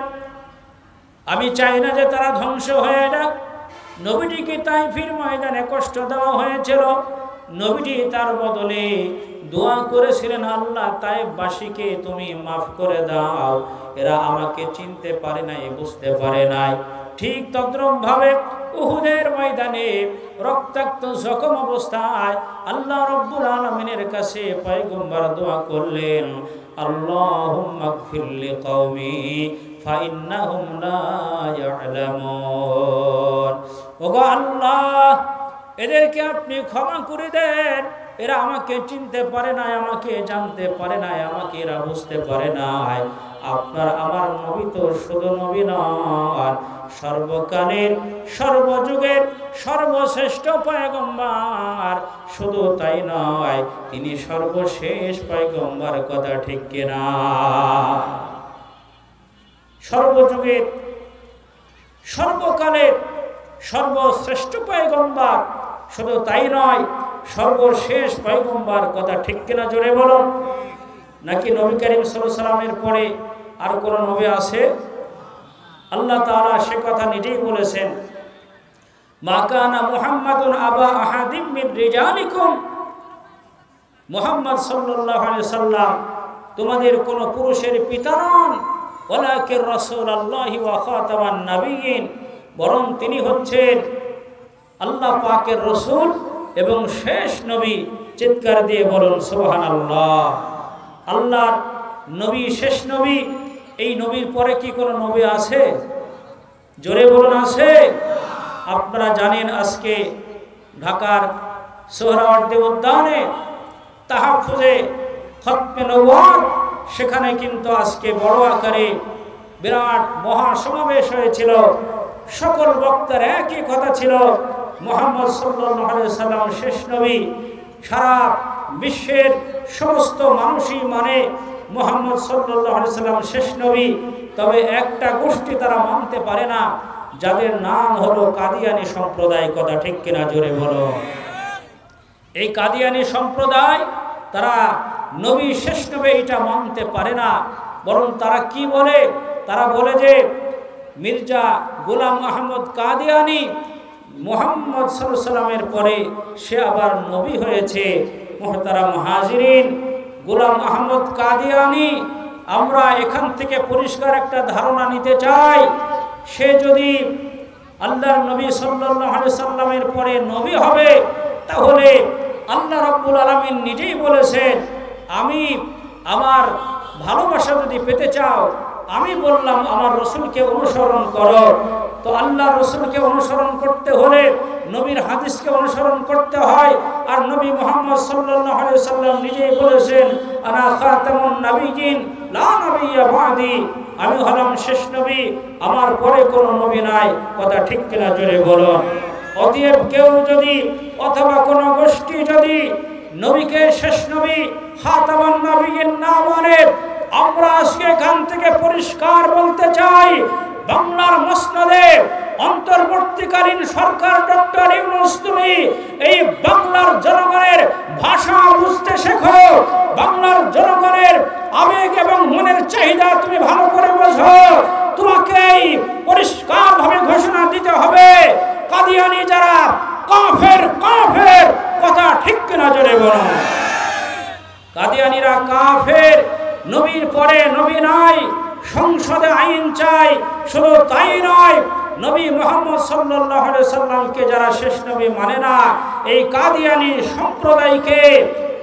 আমি চাই না যে তারা ধ্বংস হয়ে যাক। নবীটিকে তাইফের ময়দানে কষ্ট দেওয়া হয়েছিল। নবীজি তার বদলে দোয়া করেছিলেন, আল্লাহ তাইফবাসীকে তুমি মাফ করে দাও, এরা আমাকে চিনতে পারে নাই, বুঝতে পারে নাই। ঠিক তদ্রুপ ভাবে উহুদের ময়দানে রক্তাক্ত জখম অবস্থায় আল্লাহ রাব্বুল আলামিনের কাছে পয়গম্বর দোয়া করলেন, আল্লাহুম্মা গফির লিকাওমি ফাইন্নাহুম লা ইয়ালামুন। ওগো আল্লাহ, এদেরকে আপনি ক্ষমা করে দেন, এরা আমাকে চিনতে পারে নাই, আমাকে জানতে পারে নাই, আমাকে এরা বুঝতে পারে নাই। আপনার আমার নবী তো শুধু নবী নন, সর্বকালের সর্বযুগের সর্বশ্রেষ্ঠ পয়গম্বর। শুধু তাই নয়, তিনি সর্বশেষ পয়গম্বর, কথা ঠিক কিনা? সর্বযুগের সর্বকালের সর্বশ্রেষ্ঠ পয়গম্বর, শুধু তাই নয়, সর্বশেষ পয়গম্বর, কথা ঠিক কিনা? জোরে বলুন। নাকি নবী করিম সাল্লাল্লাহু আলাইহি সাল্লামের পরে আর কোন নবী আছে? আল্লাহ তাআলা সে কথা নিজেই বলেছেন, মা কানা মুহাম্মাদুন আবা আহাদিম মিন রিজালিকুম। মুহাম্মদ সাল্লাল্লাহু আলাইহি সাল্লাম তোমাদের কোন পুরুষের পিতা নন, ওয়ালাকির রাসূলুল্লাহি ওয়া খাতামান নাবিয়্যিন, বরং তিনি হচ্ছেন আল্লাহ পাকের রাসূল এবং শেষ নবী। চিৎকার দিয়ে বলুন সুবহানাল্লাহ। আল্লাহর নবী শেষ নবী। এই নবীর পরে কি কোনো নবী আছে? জোরে বলুন, আছে? আপনারা জানেন আজকে ঢাকার সোহরাওয়ার্দী উদ্যানে তাহাফুজে খতমে নবুয়ত, সেখানে কিন্তু আজকে বড় আকারে বিরাট মহাসমাবেশ হয়েছিল। সকল বক্তার একই কথা ছিল, মুহাম্মদ সাল্লাল্লাহু আলাইহি সাল্লাম শেষ নবী। সারা বিশ্বের সমস্ত মানুষই মানে মুহাম্মদ সাল্লাল্লাহু আলাইহি সাল্লাম শেষ নবী। তবে একটা গোষ্ঠী তারা মানতে পারে না, যাদের নাম হলো কাদিয়ানী সম্প্রদায়, কথা ঠিক কিনা? জোরে বলো। এই কাদিয়ানী সম্প্রদায় তারা নবী শেষ নবী এটা মানতে পারে না, বরং তারা কি বলে? তারা বলে যে মির্জা গোলাম আহমদ কাদিয়ানী মুহাম্মদ সাল্লাল্লাহু আলাইহি সাল্লামের পরে সে আবার নবী হয়েছে। মুহতারাম হাজিরিন, গোলাম আহমদ কাদিয়ানী, আমরা এখান থেকে পরিষ্কার একটা ধারণা নিতে চাই, সে যদি আল্লাহর নবী সাল্লাল্লাহু আলাইহি সাল্লামের পরে নবী হবে, তাহলে আল্লাহ রাব্বুল আলামিন নিজেই বলেছেন, আমি আমার ভালোবাসা যদি পেতে চাও, আমি বললাম আমার রাসূলকে অনুসরণ করো। তো আল্লাহ রাসূলকে অনুসরণ করতে হলে নবীর হাদিসকে অনুসরণ করতে হয়। আর নবী মুহাম্মদ সাল্লাল্লাহু আলাইহি সাল্লাম নিজেই বলেছেন, আনা খাতামুন নাবিয়্যিন লা নাবিয়্যা বাদি, আমি হলাম শেষ নবী, আমার পরে কোনো নবী নাই, কথা ঠিক কিনা? জোরে বলুন। অতএব কেউ যদি অথবা কোনো গোষ্ঠী যদি নবীকে শেষ নবী খাতামুন নাবিয়্যিন না মানে, আমরা আজকে এখান থেকে পরিষ্কার বলতে চাই, বাংলার মসনদে অন্তর্বর্তীকালীন সরকার ডক্টর ইউনূস, তুমি এই বাংলার জনগণের ভাষা বুঝতে শেখো, বাংলার জনগণের আবেগ এবং মনের চাহিদা তুমি ভালো করে বোঝো। তোমাকেই পরিষ্কারভাবে ঘোষণা দিতে হবে, কাদিয়ানী যারা কাফের, কাফের, কথা বলুন। কাদিয়ানীরা কাফের, নবীর পরে নবী নাই, সংসদে আইন চাই। শুধু তাই নয়, নবী মুহাম্মদ সাল্লাল্লাহু আলাইহি সাল্লামকে যারা শেষ নবী মানে না, এই কাদিয়ানী সম্প্রদায়কে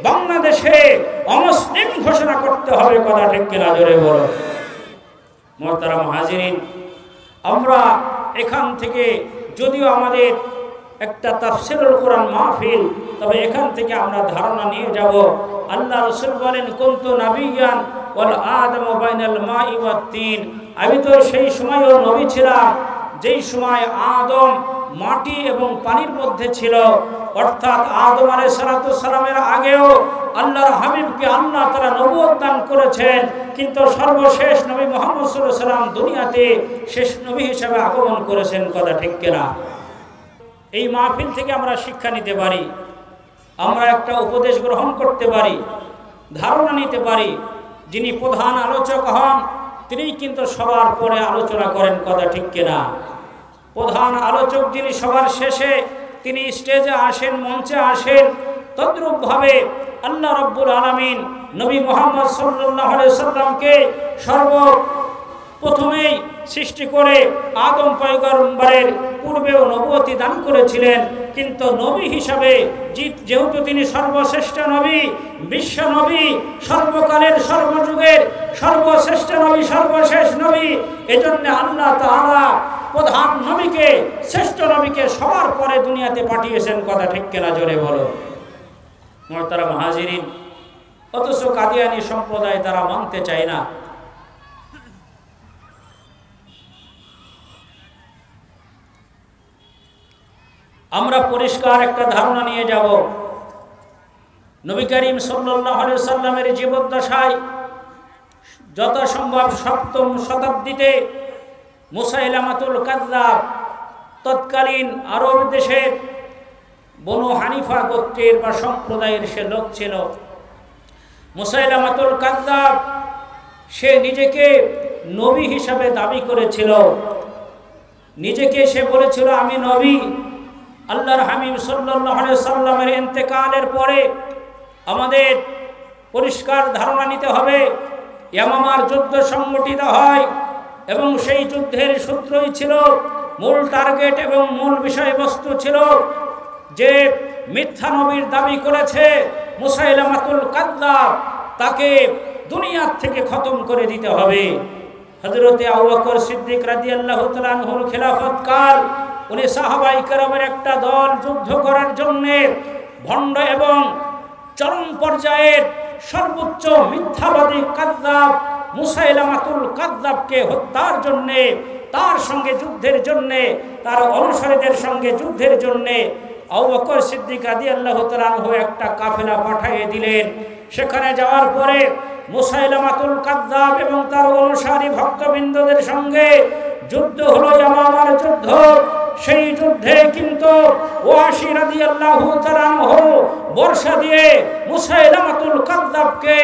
বাংলাদেশে অমুসলিম ঘোষণা করতে হবে। কথা ঠিক কিনা জোরে বলো। মুহতারাম হাজিরিন, আমরা এখান থেকে, যদিও আমাদের একটা তাফসীরুল কোরআন মাহফিল, তবে এখান থেকে আমরা ধারণা নিয়ে যাব। আল্লাহ রাসূল বলেন, কুনতু নাবিয়ান ওয়াল আদামু বাইনাল মাই ওয়াত তিন। আমি তো সেই সময়ও নবী ছিলাম যেই সময় আদম মাটি এবং পানির মধ্যে ছিল। অর্থাৎ আদম আলাইহিস সালামের আগেও আল্লাহর হাবিবকে আল্লাহ তাআলা নবুয়ত দান করেছেন, কিন্তু সর্বশেষ নবী মুহাম্মদ সাল্লাল্লাহু আলাইহি ওয়াসাল্লাম দুনিয়াতে শেষ নবী হিসেবে আগমন করেছেন। কথা ঠিক কিনা? এই মাহফিল থেকে আমরা শিক্ষা নিতে পারি, আমরা একটা উপদেশ গ্রহণ করতে পারি, ধারণা নিতে পারি। যিনি প্রধান আলোচক হন তিনি কিন্তু সবার পরে আলোচনা করেন। কথা ঠিক কিনা? প্রধান আলোচক যিনি সবার শেষে, তিনি স্টেজে আসেন, মঞ্চে আসেন। তদ্রূপভাবে আল্লাহ রাব্বুল আলামিন নবী মুহাম্মদ সাল্লাল্লাহু আলাইহি সাল্লামকে সর্বপ্রথমেই সৃষ্টি করে আদম পয়গম্বরের পূর্বেও নবুয়তি দান করেছিলেন। কিন্তু নবী হিসাবে যেহেতু তিনি সর্বশ্রেষ্ঠ নবী, বিশ্ব নবী, সর্বকালের সর্বযুগের সর্বশ্রেষ্ঠ নবী, সর্বশেষ নবী, এজন্য আল্লাহ তাআলা প্রধান নবীকে, শ্রেষ্ঠ নবীকে সবার পরে দুনিয়াতে পাঠিয়েছেন। কথা ঠিক কিনা জোরে বলো। মুহতারাম হাজিরিন, অথচ কাদিয়ানী সম্প্রদায় তারা মানতে চায় না। আমরা পরিষ্কার একটা ধারণা নিয়ে যাব। নবী করিম সাল্লাল্লাহু আলাইহি সাল্লামের জীবদ্দশায় যথাসম্ভব ৭ম শতাব্দীতে মুসাইলামাতুল কাযযাব তৎকালীন আরব দেশের বনু হানিফা গোত্রের বা সম্প্রদায়ের সে লোক ছিল। মুসাইলামাতুল কাযযাব সে নিজেকে নবী হিসাবে দাবি করেছিল। নিজেকে সে বলেছিল, আমি নবী। আল্লাহর হাবিব সাল্লাল্লাহু আলাইহি সাল্লামের ইন্তেকালের পরে আমাদের পরিষ্কার ধারণা নিতে হবে। ইয়ামামার যুদ্ধ সংগঠিত হয় এবং সেই যুদ্ধের সূত্রই ছিল, মূল টার্গেট এবং মূল বিষয়বস্তু ছিল যে মিথ্যা নবীর দাবি করেছে মুসাইলামাতুল কাযযাব, তাকে দুনিয়ার থেকে খতম করে দিতে হবে। হযরতে আবু বকর সিদ্দিক রাদিয়াল্লাহু তাআলা আনহুর খেলাফত কাল, উনি সাহাবায়ে কেরামের একটা দল যুদ্ধ করার জন্য ভণ্ড এবং চরম পর্যায়ের সর্বোচ্চ মিথ্যাবাদী কাযযাব মুসাইলামাতুল কাযযাবকে হত্যার জন্য, তার সঙ্গে যুদ্ধের জন্য, তার অনুসারীদের সঙ্গে যুদ্ধের জন্য আবু বকর সিদ্দিক রাদিয়াল্লাহু তাআলা আনহু একটা কাফেলা পাঠিয়ে দিলেন। সেখানে যাওয়ার পরে মুসাইলামাতুল কাযযাব এবং তার অনুসারী ভক্তবৃন্দদের সঙ্গে যুদ্ধ হলো, ইয়ামামার যুদ্ধ। সেই যুদ্ধে কিন্তু ওয়াসি রাদিয়াল্লাহু তাআলা আনহু বর্ষা দিয়ে মুসাইলামাতুল কাযযাবকে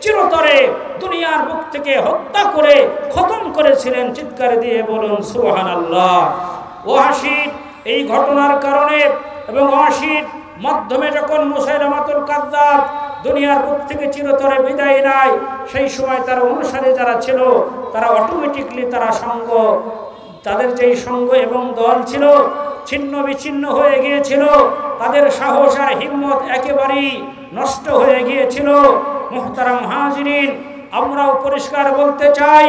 চিরতরে দুনিয়ার বুক থেকে হত্যা করে খতম করেছিলেন। চিৎকার দিয়ে বলুন সুবহানাল্লাহ। ওয়াসির এই ঘটনার কারণে এবং ওয়াসির মাধ্যমে যখন মুসাইলামাতুল কাযযাব দুনিয়ার বুক থেকে চিরতরে বিদায় নেয়, সেই সময় তার অনুসারী যারা ছিল তারা অটোমেটিকলি তাদের যেই সঙ্গ এবং দল ছিল ছিন্ন বিচ্ছিন্ন হয়ে গিয়েছিল। তাদের সাহস আর হিম্মত একেবারেই নষ্ট হয়ে গিয়েছিল। মুহতারাম হাজিরিন, আমরাও পরিষ্কার বলতে চাই,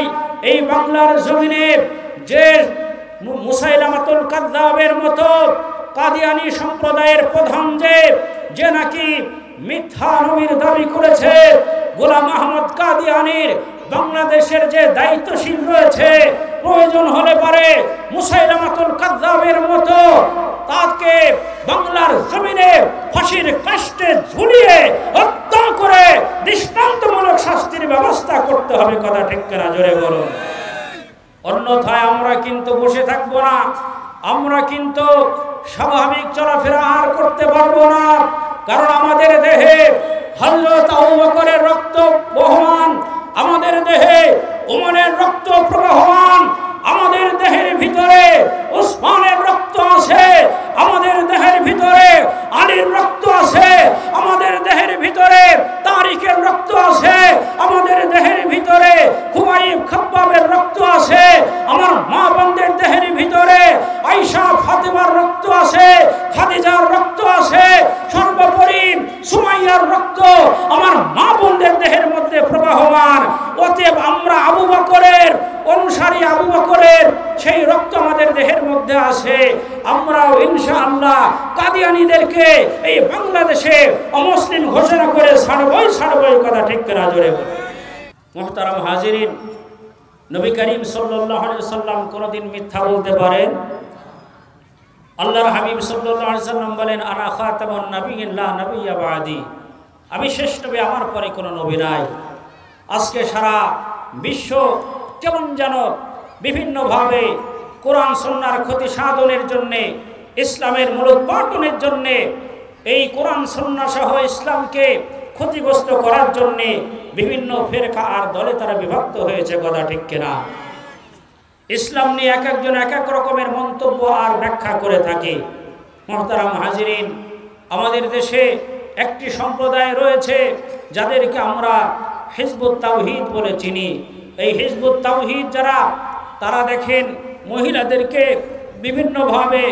এই বাংলার জমিনে যে মুসাইলামাতুল কাযযাবের মতো কাদিয়ানী সম্প্রদায়ের প্রধান যে নাকি মিথ্যা নবীর দাবি করেছে, গোলাম আহমদ কাদিয়ানীর বাংলাদেশের যে দায়িত্বশীল রয়েছে, প্রয়োজন হলে পারে মুসাইলামাতুল কাযযাবের মতো তাকে বাংলার জমিনে ফাঁসির কাস্টে ঝুলিয়ে হত্যা করে দৃষ্টান্তমূলক শাস্তির ব্যবস্থা করতে হবে। কথা ঠিক কিনা জোরে বলুন। অন্যথায় আমরা কিন্তু বসে থাকবো না, আমরা কিন্তু স্বাভাবিক চলাফেরা আর করতে পারবো না। কারণ আমাদের দেহে হযরত আবু বকরের রক্ত বহমান, আমাদের দেহে ওমরের রক্ত প্রবাহমান, আমাদের দেহের ভিতরে উসমানের রক্ত আছে, আমাদের দেহের ভিতরে আলীর রক্ত আছে, আমাদের দেহে মধ্যে আছে। আমরাও ইনশাআল্লাহ কাদিয়ানীদেরকে এই বাংলাদেশে অমুসলিম ঘোষণা করে ছাড়বই কথা ঠিক কিনা জোরে বলে। মুহতারাম হাজিরিন, নবী করিম সাল্লাল্লাহু আলাইহি ওয়াসাল্লাম কোনদিন মিথ্যা বলতে পারেন? আল্লাহর হাবিব সাল্লাল্লাহু আলাইহি ওয়াসাল্লাম বলেন, আনা খাতামুন নাবিয়্যিন লা নাবিয়্যা বাদি, আমি শেষ নবী, আমার পরে কোনো নবী নাই। আজকে সারা বিশ্ব কেমন যেন বিভিন্নভাবে কোরআন সুন্নাহর ক্ষতি সাধনের জন্যে, ইসলামের মূলোৎপাটনের জন্যে, এই কোরআন সুন্নাহ সহ ইসলামকে ক্ষতিগ্রস্ত করার জন্যে বিভিন্ন ফিরকা আর দলে তারা বিভক্ত হয়েছে কথা ঠিক কিনা। ইসলাম নিয়ে এক একজন এক এক রকমের মন্তব্য আর ব্যাখ্যা করে থাকে। মুহতারাম হাজিরিন, আমাদের দেশে একটি সম্প্রদায় রয়েছে যাদেরকে আমরা হিজবুত তাওহীদ বলে চিনি। এই হিজবুত তাওহীদ যারা, তারা দেখেন মহিলাদেরকে বিভিন্নভাবে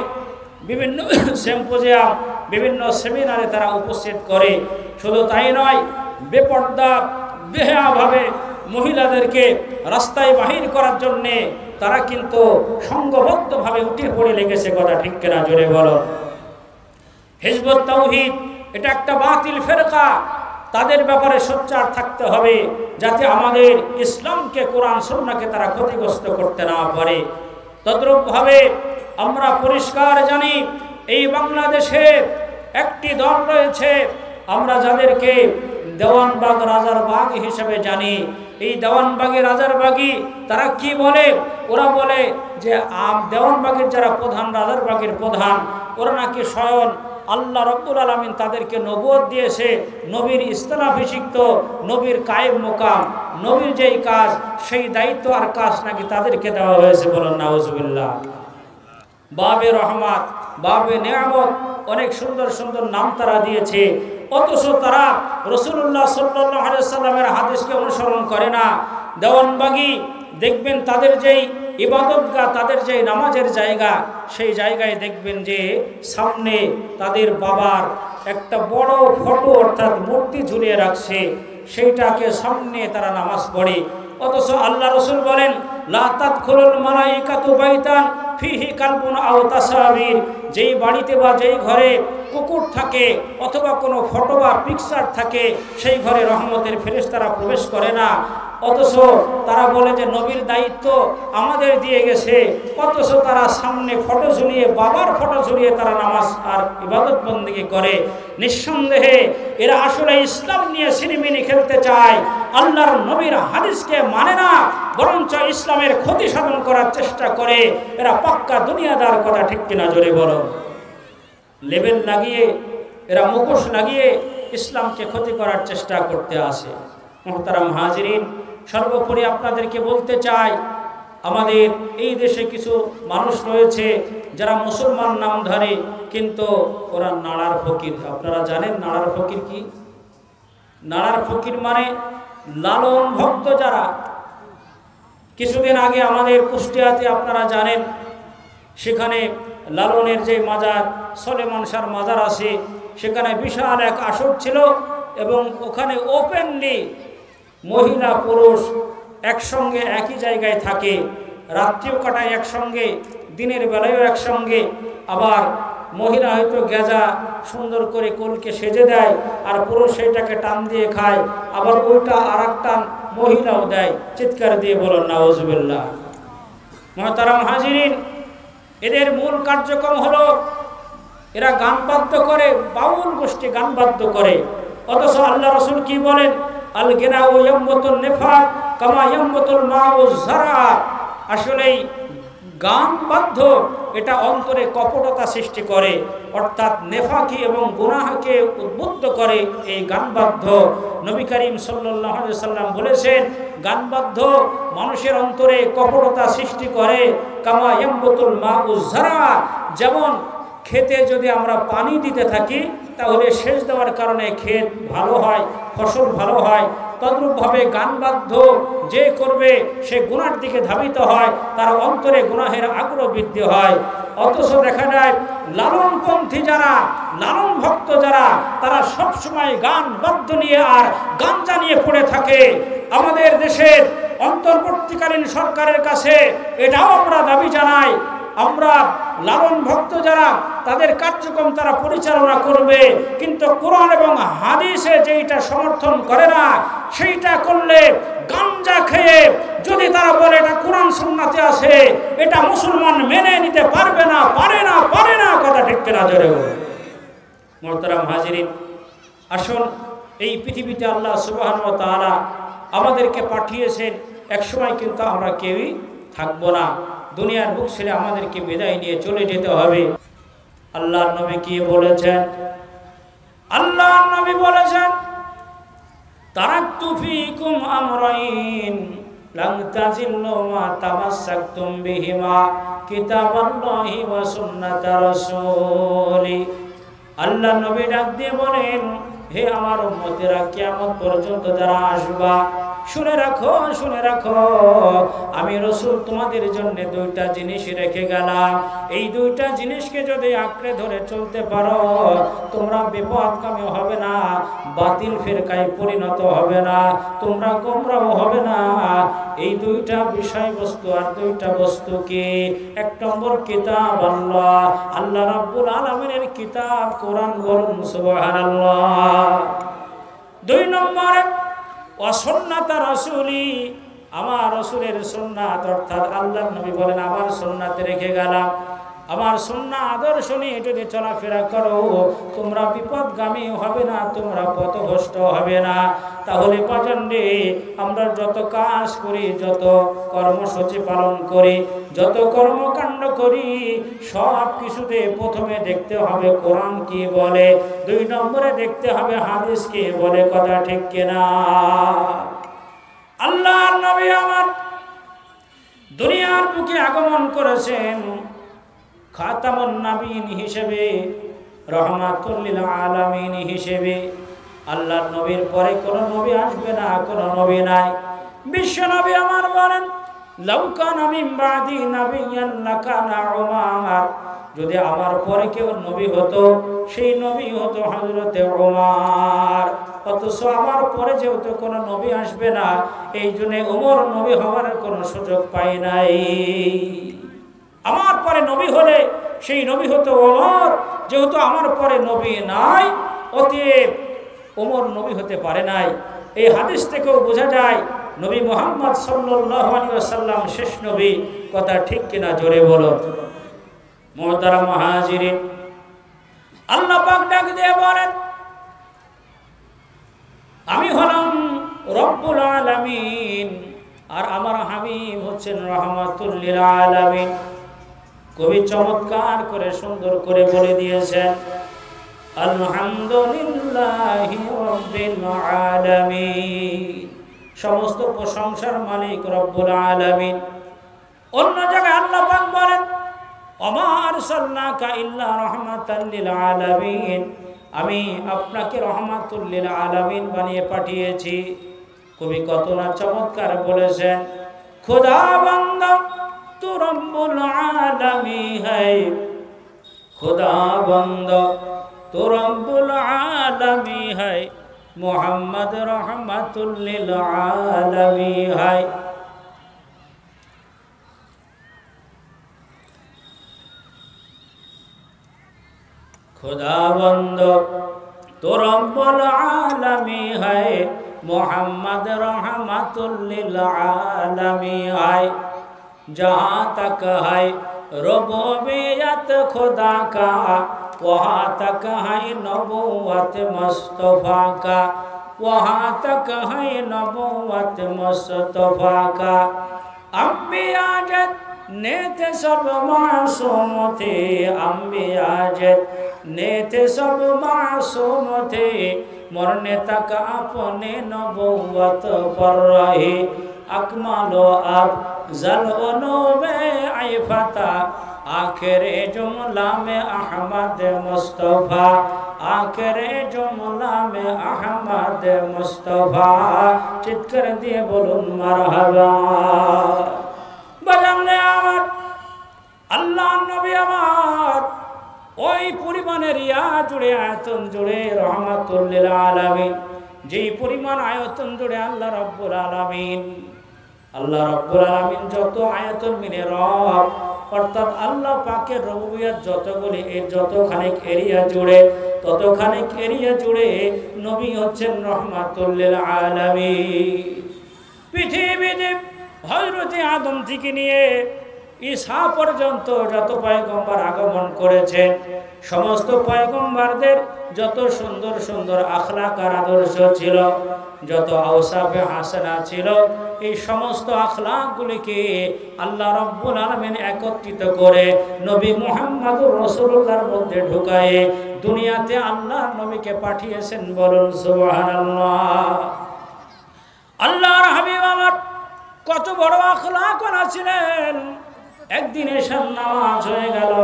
বিভিন্ন সিম্পোজিয়াম, বিভিন্ন সেমিনারে তারা উপস্থিত করে। শুধু তাই নয়, বেপর্দা বেহাভাবে মহিলাদেরকে রাস্তায় বাহির করার জন্যে তারা কিন্তু সংঘবদ্ধভাবে উঠে পড়ে লেগেছে কথা ঠিক কিনা জোরে বলো। হিজবুত তাওহীদ এটা একটা বাতিল ফিরকা, তাদের ব্যাপারে সোচ্চার থাকতে হবে যাতে আমাদের ইসলামকে, কোরআন সুন্নাহকে তারা ক্ষতিগ্রস্ত করতে না পারে। তদ্রূপভাবে আমরা পরিষ্কার জানি, এই বাংলাদেশে একটি দল রয়েছে আমরা যাদেরকে দেওয়ানবাগ রাজার বাগ হিসেবে জানি। এই দেওয়ানবাগী রাজার বাগী তারা কি বলে? ওরা বলে যে দেওয়ানবাগের যারা প্রধান, রাজার বাগের প্রধান, ওরা নাকি স্বয়ং আল্লাহ রব্বুল আলামিন তাদেরকে নবুয়ত দিয়েছে, নবীর ইস্তেলাভিষিক্ত, নবীর কায়েম মোকাম, নবীর যেই কাজ সেই দায়িত্ব আর কাজ নাকি তাদেরকে দেওয়া হয়েছে। বলেন নাউজুবিল্লাহ। বাবে রহমত, বাবে নিয়ামত, অনেক সুন্দর সুন্দর নাম তারা দিয়েছে, অথচ তারা রাসূলুল্লাহ সাল্লাল্লাহু আলাইহি ওয়াসাল্লামের হাদিসকে অনুসরণ করে না। দেওয়ানবাগী দেখবেন তাদের যেই ইবাদতগাহ, তাদের যে নামাজের জায়গা, সেই জায়গায় দেখবেন যে সামনে তাদের বাবার একটা বড় ফটো অর্থাৎ মূর্তি ঝুলিয়ে রাখছে, সেইটাকে সামনে তারা নামাজ পড়ে। অথচ আল্লাহ রাসূল বলেন, লা তাদখুলুল মালাইকাতু বাইতান ফিহি কালবুন আও তাসাবির, যেই বাড়িতে বা যেই ঘরে কুকুর থাকে অথবা কোনো ফটো বা পিকচার থাকে, সেই ঘরে রহমতের ফেরেশতারা প্রবেশ করে না। অথচ তারা বলে যে নবীর দায়িত্ব আমাদের দিয়ে গেছে, অথচ তারা সামনে ফটো ঝুলিয়ে, বাবার ফটো ঝুলিয়ে তারা নামাজ আর ইবাদত বন্দেগী করে। নিঃসন্দেহে এরা আসলে ইসলাম নিয়ে সিনেমিনি খেলতে চায়, আল্লাহর নবীর হাদিসকে মানে না, বরঞ্চ ইসলামের ক্ষতি সাধন করার চেষ্টা করে। এরা পাক্কা দুনিয়াদার কথা ঠিক কিনা জোরে বলো। লেবেল লাগিয়ে, এরা মুখোশ লাগিয়ে ইসলামকে ক্ষতি করার চেষ্টা করতে আসে। মুহতারাম হাজিরিন, সর্বোপরি আপনাদেরকে বলতে চাই, আমাদের এই দেশে কিছু মানুষ রয়েছে যারা মুসলমান নাম ধরে, কিন্তু ওরা নাড়ার ফকির। আপনারা জানেন নাড়ার ফকির কি? নাড়ার ফকির মানে লালন ভক্ত যারা। কিছুদিন আগে আমাদের কুষ্টিয়াতে আপনারা জানেন, সেখানে লালনের যে মাজার, সলেমান শাহর মাজার আছে, সেখানে বিশাল এক আসর ছিল এবং ওখানে ওপেনলি মহিলা পুরুষ একসঙ্গে একই জায়গায় থাকে, রাত্রিও কাটায় একসঙ্গে, দিনের বেলায়ও একসঙ্গে। আবার মহিলা হয়তো গেজা সুন্দর করে কোলকে সেজে দেয়, আর পুরুষ সেইটাকে টান দিয়ে খায়, আবার ওইটা আর একটা মহিলাও দেয়। চিৎকার দিয়ে বলেন নাউজুবিল্লাহ। মুহতারাম হাজিরিন, এদের মূল কার্যক্রম হলো এরা গান বাদ্য করে, বাউল গোষ্ঠী গান বাদ্য করে। অথচ আল্লাহ রাসূল কি বলেন? আল গিনাউ ইয়ামবুতুন নিফাক কামা ইয়ামবুতুল মাউ যারা। আসলেই গান বাদ্য এটা অন্তরে কপটতা সৃষ্টি করে, অর্থাৎ নেফাকি এবং গুনাহকে উদ্বুদ্ধ করে এই গান বাদ্য। নবী করিম সাল্লাল্লাহু আলাইহি ওয়াসাল্লাম বলেছেন, গান বাদ্য মানুষের অন্তরে কপটতা সৃষ্টি করে। কামা ইয়ামবুতুল মাউ যারা, যেমন খেতে যদি আমরা পানি দিতে থাকি তাহলে সেচ দেওয়ার কারণে ক্ষেত ভালো হয়, ফসল ভালো হয়, তদ্রূপভাবে গান বাদ্য যে করবে সে গুনার দিকে ধাবিত হয়, তার অন্তরে গুনাহের আগ্রহ বৃদ্ধি হয়। অথচ দেখা যায় লালনপন্থী যারা, লালন ভক্ত যারা, তারা সবসময় গান বাদ্য নিয়ে আর গাঞ্জা নিয়ে পড়ে থাকে। আমাদের দেশের অন্তর্বর্তীকালীন সরকারের কাছে এটাও আমরা দাবি জানাই, আমরা লালন ভক্ত যারা, তাদের কার্যক্রম তারা পরিচালনা করবে, কিন্তু কোরআন এবং হাদিসে যেটা সমর্থন করে না সেইটা করলে, গাঞ্জা খেয়ে যদি তারা বলে এটা কোরআন সুন্নাতে আছে, এটা মুসলমান মেনে নিতে পারবে না, পারে না, কথা ঠিক না জোরে বলে। মোহতারাম হাজিরিন, আসুন, এই পৃথিবীতে আল্লাহ সুবহানাহু ওয়া তাআলা আমাদেরকে পাঠিয়েছেন, একসময় কিন্তু আমরা কেউই থাকবো না, দুনিয়ার বুক ছেড়ে আমাদেরকে বিদায় নিয়ে চলে যেতে হবে। আল্লাহর নবী কি বলেছেন? আল্লাহর নবী বলেছেন, তারাকতু ফীকুম আমরাইন লান তাজিল্লু মা তামাসসাকতুম বিহিমা কিতাবাল্লাহি ওয়া সুন্নাতা রাসূলি। আল্লাহর নবী ডাক দিয়ে বলেন, হে আমার উম্মতেরা, কিয়ামত পর্যন্ত যারা আসবা, শুনে রাখো, আমি রাসূল তোমাদের জন্য দুইটা জিনিস রেখে গেলাম। এই দুইটা জিনিসকে যদি আঁকড়ে ধরে চলতে পারো, তোমরা বিপদগামী হবে না, বাতিল ফিরকায় পরিণত হবে না, তোমরা গোমরাহ হবে না। এই দুইটা বিষয়বস্তু, আর দুইটা বস্তু কি? এক নম্বর কিতাব আল্লাহ, আল্লাহ রাব্বুল আলামিনের কিতাব কোরআন, বলুন সুবহানাল্লাহ। দুই নম্বরে সুন্নাতা রাসূলি, আমার রাসূলের সুন্নাত, অর্থাৎ আল্লাহর নবী বলেন আমার সুন্নাতে রেখে গেলাম, আমার সুন্নাহ আদর্শ নিয়ে যদি চলাফেরা করো, তোমরা বিপদগামী হবে না, তোমরা পথভ্রষ্ট হবে না। তাহলে বাজানরে, আমরা যত কাজ করি, যত কর্মসূচি পালন করি, যত কর্মকাণ্ড করি, সব কিছুতে প্রথমে দেখতে হবে কোরআন কি বলে, দুই নম্বরে দেখতে হবে হাদিস কি বলে, কথা ঠিক কিনা? আল্লাহর নবী আমার দুনিয়ার বুকে আগমন করেছেন খাতামুন নবীন হিসেবে, রহমাতুল লিল আলামিন হিসেবে। আল্লাহর নবীর পরে কোন নবী আসবে না, কোন নবী নাই। বিশ্ব নবী আমার বলেন, লাউ কানা মিন বাদি নাবিয়্যান লাকানা উমার, যদি আমার পরে কেউ নবী হতো, সেই নবী হতো হযরতে উমর। অথচ আমার পরে যেহেতু কোনো নবী আসবে না, এই জন্য ওমর নবী হওয়ার কোনো সুযোগ পায় নাই। আমার পরে নবী হলে সেই নবী হতো ওমর, যেহেতু আমার পরে নবী নাই, অতএব ওমর নবী হতে পারে নাই। এই হাদিস থেকেও বোঝা যায় নবী মুহাম্মদ সাল্লাল্লাহু আলাইহি ওয়াসাল্লাম শেষ নবী, কথা ঠিক কিনা জোরে বলো। মুহতারাম মুহাজিরিন, আল্লাহ পাক ডাক দিয়ে বলেন, আমি হলাম রব্বুল আলামিন, আর আমার হাবিব হচ্ছেন রাহমাতুল লিল আলামিন। কবি চমৎকার করে সুন্দর করে বলে দিয়েছেন, আলহামদুলিল্লাহি রাব্বিল আলামিন, সমস্ত প্রশংসার মালিক রব্বুল আলামিন। অন্য জায়গায় আল্লাহ পাক বলেন, ওমা আরসালনাকা ইল্লা রাহমাতাল লিল আলামিন, আমি আপনাকে রহমাতুল লিল আলামিন বানিয়ে পাঠিয়েছি। কবি কত না চমৎকার বলেছেন, খুদা বান্দা তু রব্বুল আলামিন হ্যায়, খুদা বান্দা তু রব্বুল আলামিন হ্যায়, মুহাম্মদ রহমাতুল লিল আলামিন হ্যায়। खुदा बंदो तो रब्बुल आलमीन है, मोहम्मद रहमतुल लिल आलमीन है। जहाँ तक है रुबूबियत खुदा का, वहाँ तक है नबूवत मुस्तफा का, वहाँ तक है नबूवत मुस्तफा का। अंबिया जत नेते सब मासूम थे, अंबिया जत नेते सब मासूम थे, मरने तक अपने नबूवत पर रहे। अकमलो अफजल उनूबे आइफता, आखिरे जुमला में अहमद मुस्तफा, आखिरे जुमला में अहमद मुस्तफा। चित्कर दिए बोलून मरहबा। बजाने आमार अल्लाह नबी आमार ওই পরিমাণের ইয়া জুড়ে আয়তন জুড়ে রহমাতুল লিল আলামিন, যেই পরিমাণ আয়তন জুড়ে আল্লাহ রাব্বুল আলামিন, আল্লাহ রাব্বুল আলামিন যত আয়তন মিলে রব, অর্থাৎ আল্লাহ পাকের রুবুবিয়ত যতগুলি এর যতখানি এরিয়া জুড়ে ততখানি এরিয়া জুড়ে নবী হচ্ছেন রহমাতুল লিল আলামিন। পৃথিবীতে হযরত আদম থেকে নিয়ে ঈসা পর্যন্ত যত পয়গম্বর আগমন করেছেন সমস্ত পয়গম্বরদের যত সুন্দর সুন্দর আখলাক আর আদর্শ ছিল, যত আওসাফে হাসানা ছিল, এই সমস্ত আখলাকগুলিকে আল্লাহ রাব্বুল আলামিন একত্রিত করে নবী মুহাম্মদুর রাসূলুল্লাহর মধ্যে ঢুকায়ে দুনিয়াতে আল্লাহ নবীকে পাঠিয়েছেন। বলুন সুবহানাল্লাহ। আল্লাহর হাবিব আমার কত বড় আখলাকওয়ালা ছিলেন। একদিন এশার নামাজ হয়ে গেল,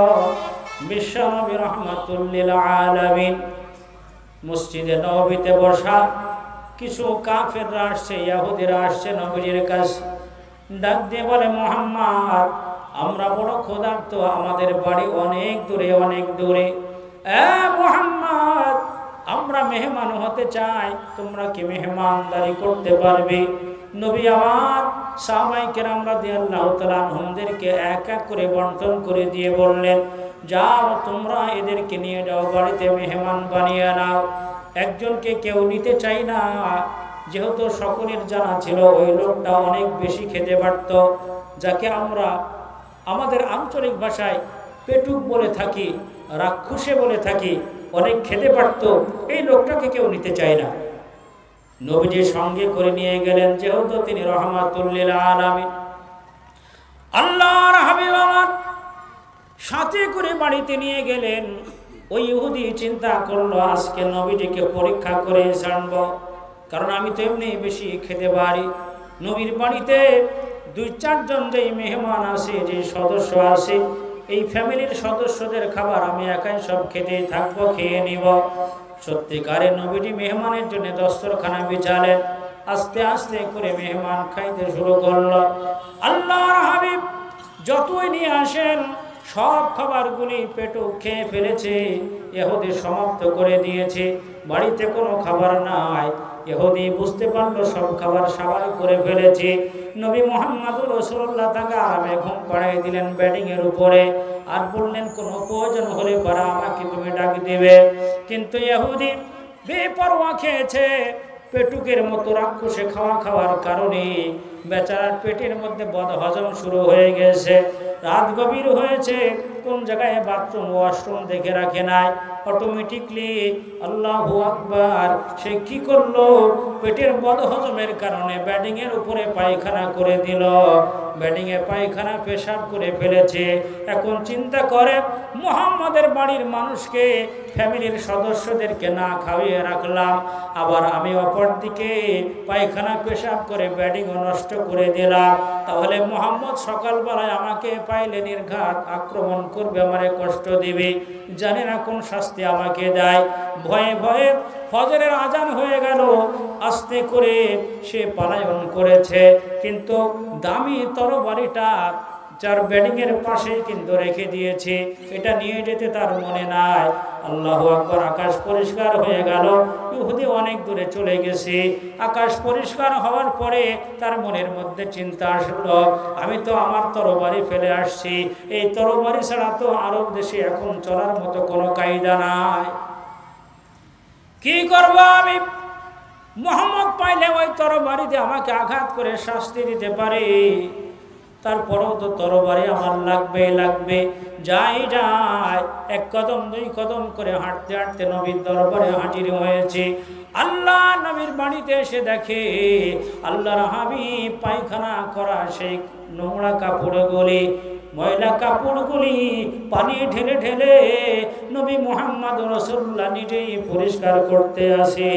বিশ্বনবী রাহমাতুল লিল আলামিন মসজিদে নববীতে বসা। কিছু কাফেররা আসছে, ইহুদিরা আসছে নবীর কাছে, ডাক দিয়ে বলে, মুহাম্মদ আমরা বড় ক্ষুধার্ত, আমাদের বাড়ি অনেক দূরে অনেক দূরে। মুহাম্মদ আমরা মেহমান হতে চাই, তোমরা কি মেহমানদারি করতে পারবে? নবী আমার সাহাবায়ে কেরাম রাদিয়াল্লাহু তাআলা আনহুমদেরকে এক এক করে বন্টন করে দিয়ে বললেন, যাও তোমরা এদেরকে নিয়ে যাও, বাড়িতে মেহমান বানিয়ে নাও। একজনকে কেউ নিতে চাই না, যেহেতু সকলের জানা ছিল ওই লোকটা অনেক বেশি খেতে পারত, যাকে আমরা আমাদের আঞ্চলিক ভাষায় পেটুক বলে থাকি, রাক্ষসে বলে থাকি, অনেক খেতে পারত, এই লোকটাকে কেউ নিতে চায় না। নবীজি সঙ্গে করে নিয়ে গেলেন, যেহেতু তিনি রহমাতুল লিল আলামিন। আল্লাহর হাবিব আমার সাথে করে বাড়িতে নিয়ে গেলেন। ওই ইহুদি চিন্তা করলো, আজকে নবীজিকে পরীক্ষা করে জানব, কারণ আমি তো এমনি বেশি খেতে পারি। নবীর বাড়িতে 2-4 জন যেই মেহমান আসে, যে সদস্য আসে, এই ফ্যামিলির সদস্যদের খাবার আমি একাই সব খেতেই থাকবো, খেয়ে নিব। সত্যিকারে নবীজি মেহমানের জন্য দস্তরখানা বিছালেন। আস্তে আস্তে করে মেহমান খাইতে শুরু করলো। আল্লাহর হাবিব যতই নিয়ে আসেন সব খাবারগুলি পেটুক খেয়ে ফেলেছে, ইহুদি সমাপ্ত করে দিয়েছে। বাড়িতে কোনো খাবার নাই। ইহুদি বুঝতে পারলো সব খাবার সাবার করে ফেলেছে। নবী মুহাম্মদুর রাসূলুল্লাহ তাকে আরামে ঘুম পাড়িয়ে দিলেন বেডিং এর উপরে, আর বললেন কোনো প্রয়োজন হলে পরে আমাকে তুমি ডাক দিবে। কিন্তু ইহুদি বেপরোয়া খেয়েছে, পেটুকের মতো রাক্ষসে খাওয়ার কারণে বেচারার পেটের মধ্যে বদহজম শুরু হয়ে গেছে। রাত গভীর হয়েছে, কোন জায়গায় বাথরুম ওয়াশরুম দেখে রাখে নাই। অটোমেটিকলি আল্লাহু আকবার, সে কি করলো, পেটের বদহজমের কারণে বেডিং এর উপরে পায়খানা করে দিল। বেডিং এ পায়খানা পেশাব করে ফেলেছে। এখন চিন্তা করে, মুহাম্মাদের বাড়ির মানুষকে, ফ্যামিলির সদস্যদেরকে না খাওয়িয়ে রাখলাম, আবার আমি অপরদিকে পায়খানা পেশাব করে বেডিংও নষ্ট করে দিলাম, তাহলে মুহাম্মদ সকালবেলায় আমাকে পাইলে নির্ঘাত আক্রমণ করবে, আমারে কষ্ট দিবে, জানি না কোন শাস্তি আমাকে দেয়। ভয়ে ভয়ে ফজরের আজান হয়ে গেল, আস্তে করে সে পলায়ন করেছে। কিন্তু দামি তরবারিটা যার বেডিং এর পাশে কিন্তু রেখে দিয়েছে, এটা নিয়ে যেতে তার মনে নাই। আল্লাহু আকবার। আকাশ পরিষ্কার হয়ে গেল, ইহুদি অনেক দূরে চলে গেছে। আকাশ পরিষ্কার হওয়ার পরে তার মনের মধ্যে চিন্তা আসলো, আমি তো আমার তরবারি ফেলে আসছি, এই তরবারি ছাড়া তো আরব দেশে এখন চলার মতো কোনো কায়দা নাই। কি করব আমি? মুহাম্মদ পাইলে ওই তরবারিতে আমাকে আঘাত করে শাস্তি দিতে পারে, তারপরেও তো তরবারি আমার লাগবে। যাই এক কদম 2 কদম করে হাঁটতে হাঁটতে নবীর দরবারে হাজির হয়েছে। আল্লাহ নবীর বাড়িতে এসে দেখে আল্লাহর হাবিব পায়খানা করা সেই নোংরা কাপড়গুলি, ময়লা কাপড়গুলি পানি ঢেলে ঢেলে নবী মুহাম্মদ রাসূলুল্লাহ নিজেই পরিষ্কার করতে আসে।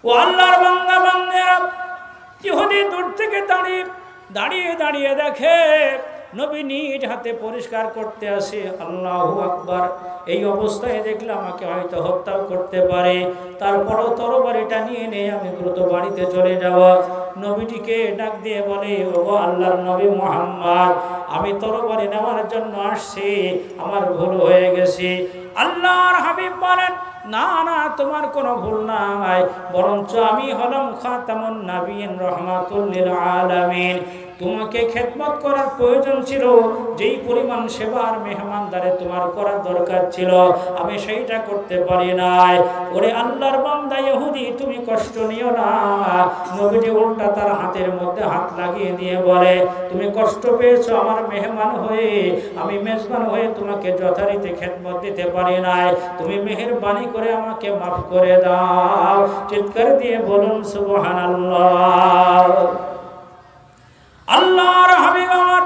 ও আল্লাহর বান্দা বান্দারা, ইহুদি দূর থেকে দাঁড়িয়ে দেখে নবী নিজ হাতে পরিষ্কার করতে আসে। আল্লাহু আকবার। এই অবস্থায় দেখলে আমাকে হয়তো হত্যাও করতে পারে, তারপরও তরবারিটা নিয়ে নে, আমি দ্রুত বাড়িতে চলে যাব। নবীটিকে ডাক দিয়ে বলে, ওগো আল্লাহর নবী মুহাম্মদ, আমি তরবারি নেওয়ার জন্য আসছি, আমার ভুল হয়ে গেছে। আল্লাহর হাবিব বলেন, না না, তোমার কোনো ভুল নাই, বরঞ্চ আমি হলাম খাতামুন নবিয়্যিন রাহমাতুল লিল আলামিন। তোমাকে খেদমত করার প্রয়োজন ছিল, যেই পরিমাণ সেবার মেহমানদারে তোমার করার দরকার ছিল, আমি সেইটা করতে পারি নাই। ওরে আল্লাহর বান্দা ইহুদি, তুমি কষ্ট নিও না। নবীজি উল্টা তার হাতের মধ্যে হাত লাগিয়ে দিয়ে বলে, তুমি কষ্ট পেয়েছো আমার মেহমান হয়ে, আমি মেজবান হয়ে তোমাকে যথারীতি খেদমত দিতে পারি নাই, তুমি মেহেরবানি করে আমাকে মাফ করে দাও। চিৎকার দিয়ে বলুন সুবহানাল্লাহ। আল্লাহর হাবিব আমার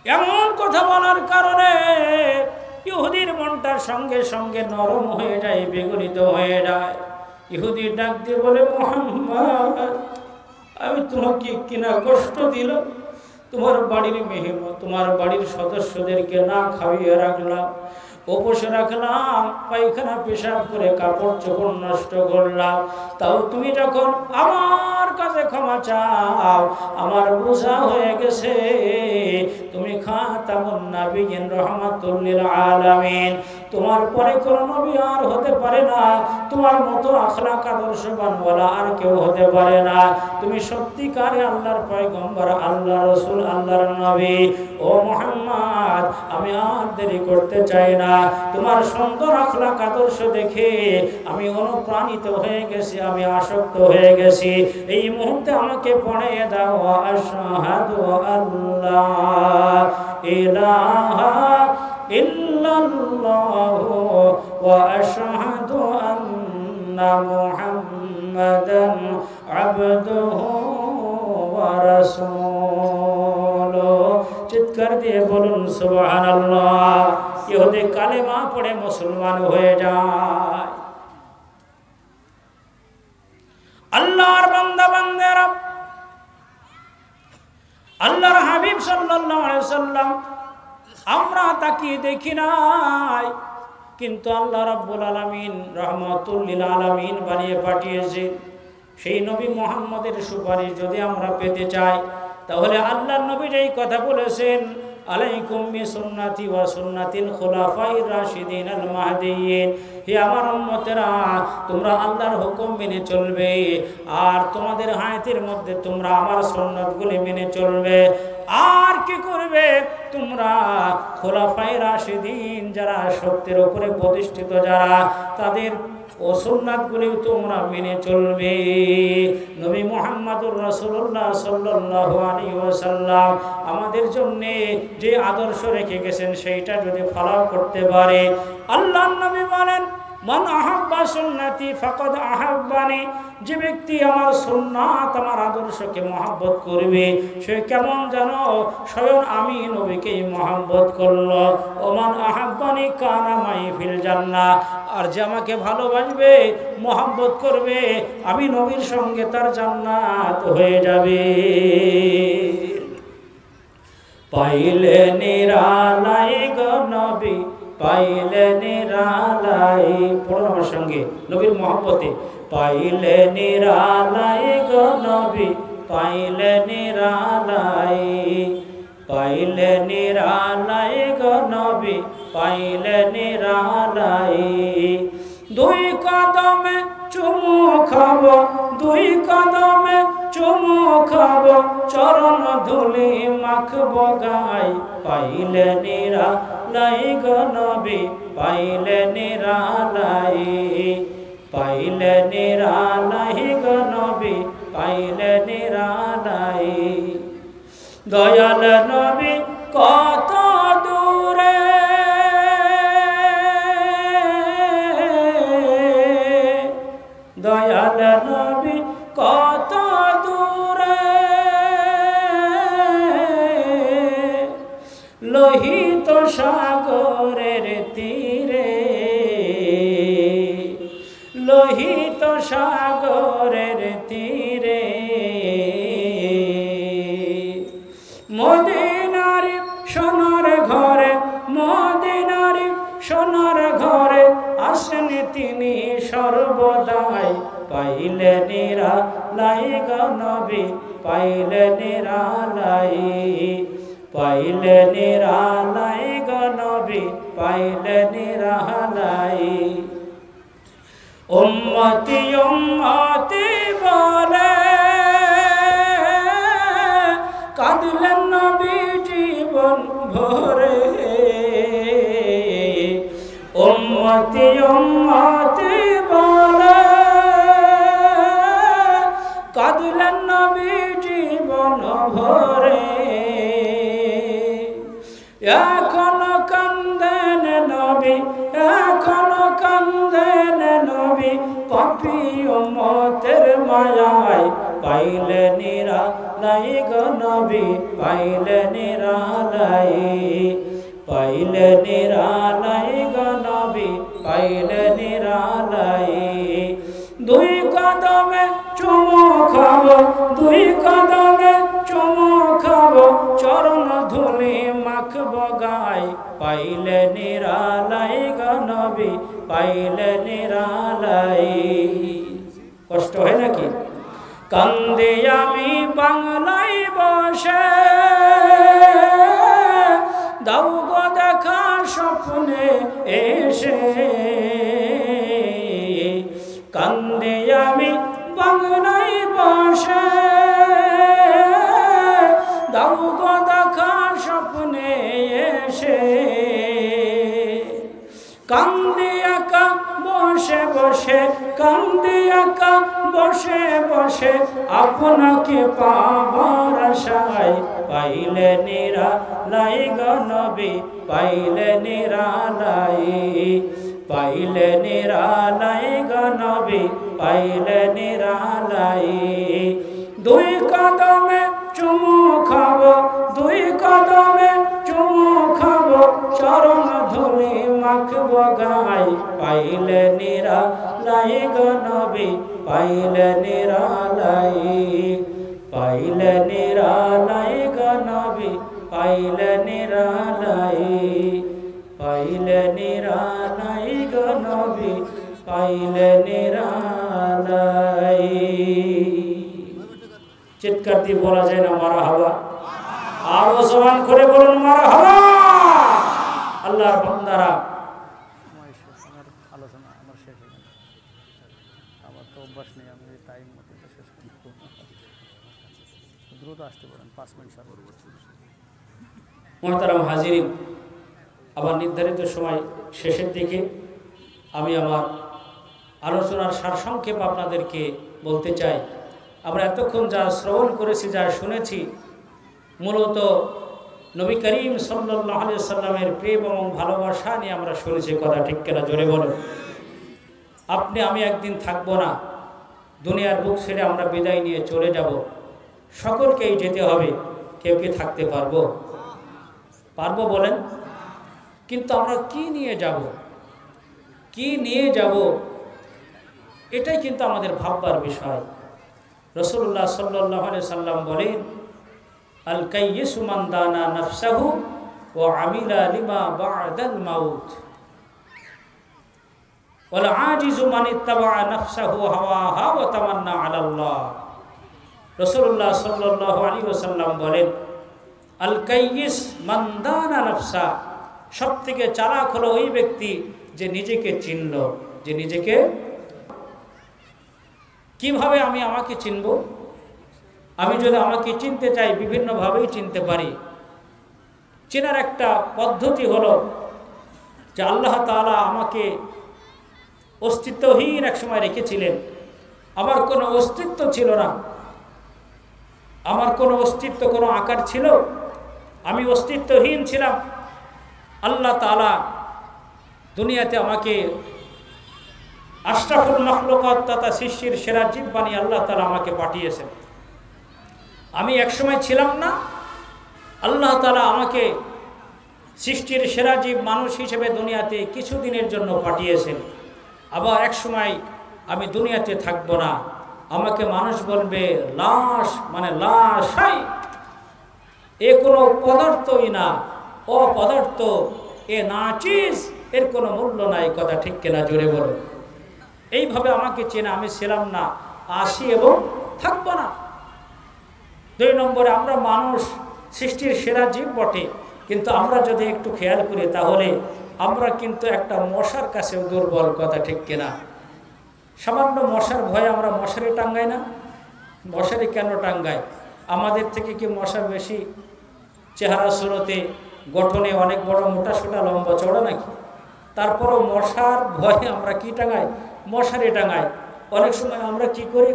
এমন কথা বলার কারণে ইহুদির মনটার সঙ্গে সঙ্গে নরম হয়ে যায়, বিগলিত হয়ে যায়। ইহুদি ডাক দিয়ে বলে, মুহাম্মদ, আমি তোমাকে কিনা কষ্ট দিলাম, তোমার বাড়ির মেহমান, তোমার বাড়ির সদস্যদেরকে না খাইয়ে রাখলাম, উপোস রাখলাম, পায়খানা পেশাব করে কাপড় চোপড় নষ্ট করলাম, তাও তুমি যখন আমার কাছে ক্ষমা চাও, আমার বোঝা হয়ে গেছে। তুমি খাতামুন নবিয়্যিন রাহমাতুল লিল আলামিন, তোমার পরে কোন নবী আর হতে পারে না, তোমার মতো আখলাক আদর্শবান ওয়ালা আর কেউ হতে পারে না। তুমি সত্যিকারে আল্লাহর পয়গম্বর, আল্লাহর রাসূল, আল্লাহর নবী। ও মুহাম্মদ, আমি আর দেরি করতে চাই না। তোমার সুন্দর আখলাক আদর্শ দেখে আমি অনুপ্রাণিত হয়ে গেছি, আমি আসক্ত হয়ে গেছি। এই মুহূর্তে আমাকে পড়িয়ে দাও, আশহাদু আল্লা ইলাহা ইল্লাল্লাহু ওয়া আশহাদু আন্না মুহাম্মাদান আবদুহু ওয়া রাসূলুহু। চিৎকার দিয়ে বলুন সুবহানাল্লাহ। ইহুদি কালেমা পড়ে মুসলমান হয়ে যায়। আল্লাহর বান্দা বান্দারা, আল্লাহর হাবিব সাল্লাল্লাহু আলাইহি সাল্লাম আমরা তাকিয়ে দেখি নাই, কিন্তু আল্লাহ রাব্বুল আলামিন রাহমাতুল লিল আলামিন বানিয়ে পাঠিয়েছে। সেই নবী মুহাম্মদের সুপারিশ যদি আমরা পেতে চাই, তাহলে আল্লাহর নবী এই কথা বলেছেন, আলাইকুম বিসুন্নতি ওয়া সুন্নাতিল খুলাফায়ে রাশিদিন আল মাহদিয়্যিন। হে আমার উম্মতেরা, তোমরা আল্লাহর হুকুম মেনে চলবে, আর তোমাদের হায়াতের মধ্যে তোমরা আমার সুন্নাতগুলি মেনে চলবে। আর কি করবে? তোমরা খুলাফায়ে রাশিদিন, যারা সত্যের উপরে প্রতিষ্ঠিত, যারা তাদের ও সুন্নাতগুলি তোমরা মেনে চলবে। নবী মুহাম্মদুর রাসূলুল্লাহ সাল্লাল্লাহু আলাইহি ওয়াসাল্লাম আমাদের জন্য যে আদর্শ রেখে গেছেন, সেইটা যদি ফলো করতে পারে, আল্লাহর নবী বলেন, মান আহাব্বা সুন্নতি ফাকাদ আহাব্বানি। যে ব্যক্তি আমার সুন্নাত, আমার আদর্শকে মহব্বত করবে, সে কেমন যেন স্বয়ং আমি নবীকেই মহব্বত করলো। ওমান আহাব্বানি কানা মাই ফিল জান্নাহ। আর যে আমাকে ভালোবাসবে, মহব্বত করবে, আমি নবীর সঙ্গে তার জান্নাত হয়ে যাবে। পাইলে নিরালাই গো নবী, পাইলে নিরালাই। পড়ুন আমার সঙ্গে, নবীর মহব্বতে। পাইলে নিরালাই গো নবী, পাইলে নিরালাই, পাইলে নিরালাই গো নবী, পাইলে নিরালাই। দুই কদমে চুমু খাব, দুই কদমে চুমু খাব, চরণ ধুলি মাখব গায়। পাইলে নিরালাই গো নবী, পাইলে নিরালাই, পাইলে নিরালাই গো নবী, পাইলে নিরালাই। দয়াল নবী কত দূরে, দয়াল নবী কত দূরে, লোহিত সাগরের তীরে, লোহিত সাগরের তীরে। মদিনার সোনার ঘরে, মদিনার সোনার ঘরে আসেন তিনি সর্বদাই। পাইলে নিরালাই গো নবী, পাইলে নিরালাই, পাইলে নিরালাই গো নবী, পাইলে নিরালাই। উম্মতি উম্মতি বলে কাঁদিলেন নবী জীবন ভরে, উম্মতি উম্মতি বলে কাঁদিলেন নবী জীবন ভরে। এখনো কান্দেন নবী, এখনো কান্দেন নবী, পাপী উম্মতের মায়ায় পাইলে নিরালাই গো নবী, পাইলে নিরালাই, পাইলে নিরালাই গো নবী, পাইলে নিরালাই। দুই কদমে চুমো খাবো, দুই কদমে চুমো খাবো, চরণ ধুলি মাখবো গায়, পাইলে নিরালাই গো নবী, পাইলে নিরালাই। কষ্ট হয় নাকি? কান্দে আমি বাংলায় বসে, দাও গো দেখা স্বপ্নে এসে। কান্দে আমি বাংলায় বসে, দাও গো দেখা স্বপ্নে এসে। কান্দে একা বসে বসে, কান্দে একা বসে বসে, আপনাকে পাবার আশায় পাইলে নিরালাই গো নবী, পাইলে নিরালাই, পাইলে নিরালাই গো নবী, পাইলে নিরালাই। দুই কদমে চুমু খাবো, দুই কদমে চুমু খাবো, চরণ ধুলি মাখবো গায়, পাইলে নিরালাই গো নবী, পাইলে নিরালাই, পাইলে নিরালাই গো নবী, পাইলে নিরালাই, পাইলে নিরালাই গো নবী, পাইলে নিরালাই। চিৎকার দিয়ে বলা যায় না মারহাবা? আরো জবান করে বলুন মারহাবা। আল্লাহর বান্দারা, আলোচনা আমার শেষ হয়ে গেল, আমার তো অভ্যাস নেই, আমি টাইম মতো শেষ করব, দ্রুত আসতে পারেন, 5 মিনিট পরবর্তী। মুহতারাম হাজিরিন, আবার নির্ধারিত সময় শেষের দিকে আমি আমার আলোচনার সারসংক্ষেপ আপনাদেরকে বলতে চাই। আমরা এতক্ষণ যা শ্রবণ করেছি, যা শুনেছি, মূলত নবী করিম সাল্লাল্লাহু আলাইহি সাল্লামের প্রেম এবং ভালোবাসা নিয়ে আমরা শুনেছি। কথা ঠিক কিনা জোরে বলুন। আপনি আমি একদিন থাকবো না, দুনিয়ার বুক ছেড়ে আমরা বিদায় নিয়ে চলে যাব। সকলকেই যেতে হবে, কেউ কি থাকতে পারবো? পারবো বলেন? কিন্তু আমরা কি নিয়ে যাব, কি নিয়ে যাব, এটাই কিন্তু আমাদের ভাববার বিষয়। রাসূলুল্লাহ সাল্লাল্লাহু আলাইহি সাল্লাম বলেন, আল কাইয়িসু মান দানা নাফসাহু ওয়া আমিলা লিমা বা'দাল মাউত ওয়াল আজিজু মান ইত্তাবা'a নাফসাহু হাওয়াহা ওয়া তামান্না আলাল্লাহ। রাসূলুল্লাহ সাল্লাল্লাহু আলাইহি ওয়াসাল্লাম বলেন, আল কাইয়িস মান দানা নাফসা, সবথেকে চালাক হলো ওই ব্যক্তি যে নিজেকে চিনল। যে নিজেকে কিভাবে আমি আমাকে চিনব? আমি যদি আমাকে চিনতে চাই, বিভিন্নভাবেই চিনতে পারি। চেনার একটা পদ্ধতি হলো যে আল্লাহ তাআলা আমাকে অস্তিত্বহীন এক সময় রেখেছিলেন। আমার কোনো অস্তিত্ব ছিল না, আমার কোনো অস্তিত্ব, কোনো আকার ছিল, আমি অস্তিত্বহীন ছিলাম। আল্লাহ তাআলা দুনিয়াতে আমাকে আশরাফুল মাখলুকাত তথা সৃষ্টির সেরা জীব বানিয়ে আল্লাহ তাআলা আমাকে পাঠিয়েছেন। আমি একসময় ছিলাম না, আল্লাহ তাআলা আমাকে সৃষ্টির সেরা জীব মানুষ হিসেবে দুনিয়াতে কিছুদিনের জন্য পাঠিয়েছেন। আবার এক সময় আমি দুনিয়াতে থাকবো না, আমাকে মানুষ বলবে লাশ, মানে লাশাই, এ কোনো পদার্থই না, অপদার্থ, এ নাচিস, এর কোনো মূল্য নাই। কথা ঠিক কিনা জোরে বলো। এইভাবে আমাকে চেনে, আমি ছিলাম না, আসি এবং থাকবো না। 2 নম্বরে, আমরা মানুষ সৃষ্টির সেরা জীব বটে, কিন্তু আমরা যদি একটু খেয়াল করি তাহলে আমরা কিন্তু একটা মশার কাছেও দুর্বল। কথা ঠিক কিনা? সামান্য মশার ভয়ে আমরা মশারি টাঙ্গাই না? মশারি কেন টাঙ্গাই? আমাদের থেকে কি মশা বেশি চেহারা সুরতে গঠনে অনেক বড় মোটা সোটা লম্বা চড়া নাকি? তারপরও মশার ভয়ে আমরা কি টাঙাই? মশারি টাঙাই। অনেক সময় আমরা কি করি?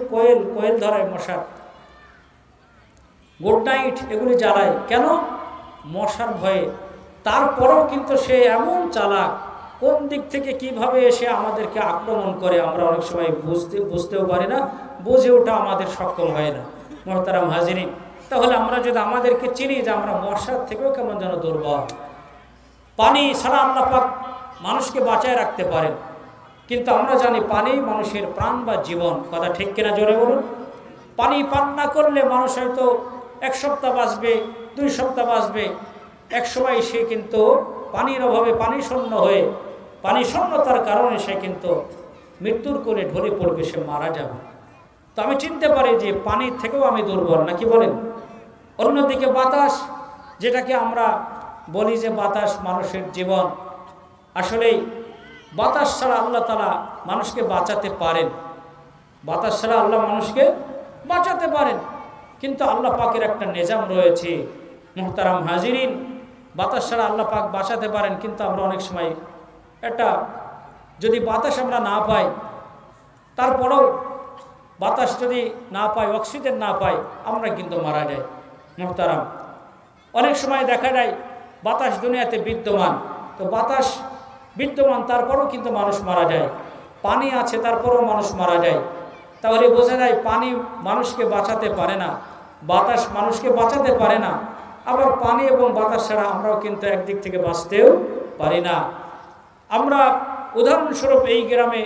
কোয়েল ধরাই মশার, গুড নাইট এগুলি জ্বালাই। কেন? মশার ভয়ে। তারপরেও কিন্তু সে এমন চালাক, কোন দিক থেকে কিভাবে এসে আমাদেরকে আক্রমণ করে আমরা অনেক সময় বুঝতেও পারি না, বুঝে ওঠা আমাদের সক্ষম হয় না। মুহতারাম হাজিরিন, তাহলে আমরা যদি আমাদেরকে চিনি যে আমরা মশার থেকেও কেমন যেন দুর্বল। পানি ছাড়া আল্লাহ পাক মানুষকে বাঁচায় রাখতে পারেন, কিন্তু আমরা জানি পানি মানুষের প্রাণ বা জীবন। কথা ঠিক কিনা জোরে বলুন? পানি পান না করলে মানুষ হয়তো 1 সপ্তাহ বাঁচবে, 2 সপ্তাহ বাঁচবে, এক সময় সে কিন্তু পানির অভাবে পানি শূন্য হয়ে, পানি শূন্যতার কারণে সে কিন্তু মৃত্যুর কোলে ঢলে পড়বে, সে মারা যাবে। তো আমি চিনতে পারি যে পানির থেকেও আমি দুর্বল, নাকি বলেন? অন্যদিকে বাতাস, যেটাকে আমরা বলি যে বাতাস মানুষের জীবন, আসলেই বাতাস ছাড়া আল্লাহ তাআলা মানুষকে বাঁচাতে পারেন। বাতাস ছাড়া আল্লাহ মানুষকে বাঁচাতে পারেন, কিন্তু আল্লাহ পাকের একটা নিজাম রয়েছে। মুহতারাম হাজিরিন, বাতাস ছাড়া আল্লাহ পাক বাঁচাতে পারেন, কিন্তু আমরা অনেক সময় একটা যদি বাতাস আমরা না পাই, তারপরেও বাতাস যদি না পাই, অক্সিজেন না পাই, আমরা কিন্তু মারা যাই। মুহতারাম, অনেক সময় দেখা যায় বাতাস দুনিয়াতে বিদ্যমান, তো বাতাস বিদ্যমান তারপরেও কিন্তু মানুষ মারা যায়। পানি আছে তারপরেও মানুষ মারা যায়। তাহলে বোঝা যায় পানি মানুষকে বাঁচাতে পারে না, বাতাস মানুষকে বাঁচাতে পারে না। আবার পানি এবং বাতাস ছাড়া আমরাও কিন্তু একদিক থেকে বাঁচতেও পারি না। আমরা উদাহরণস্বরূপ এই গ্রামে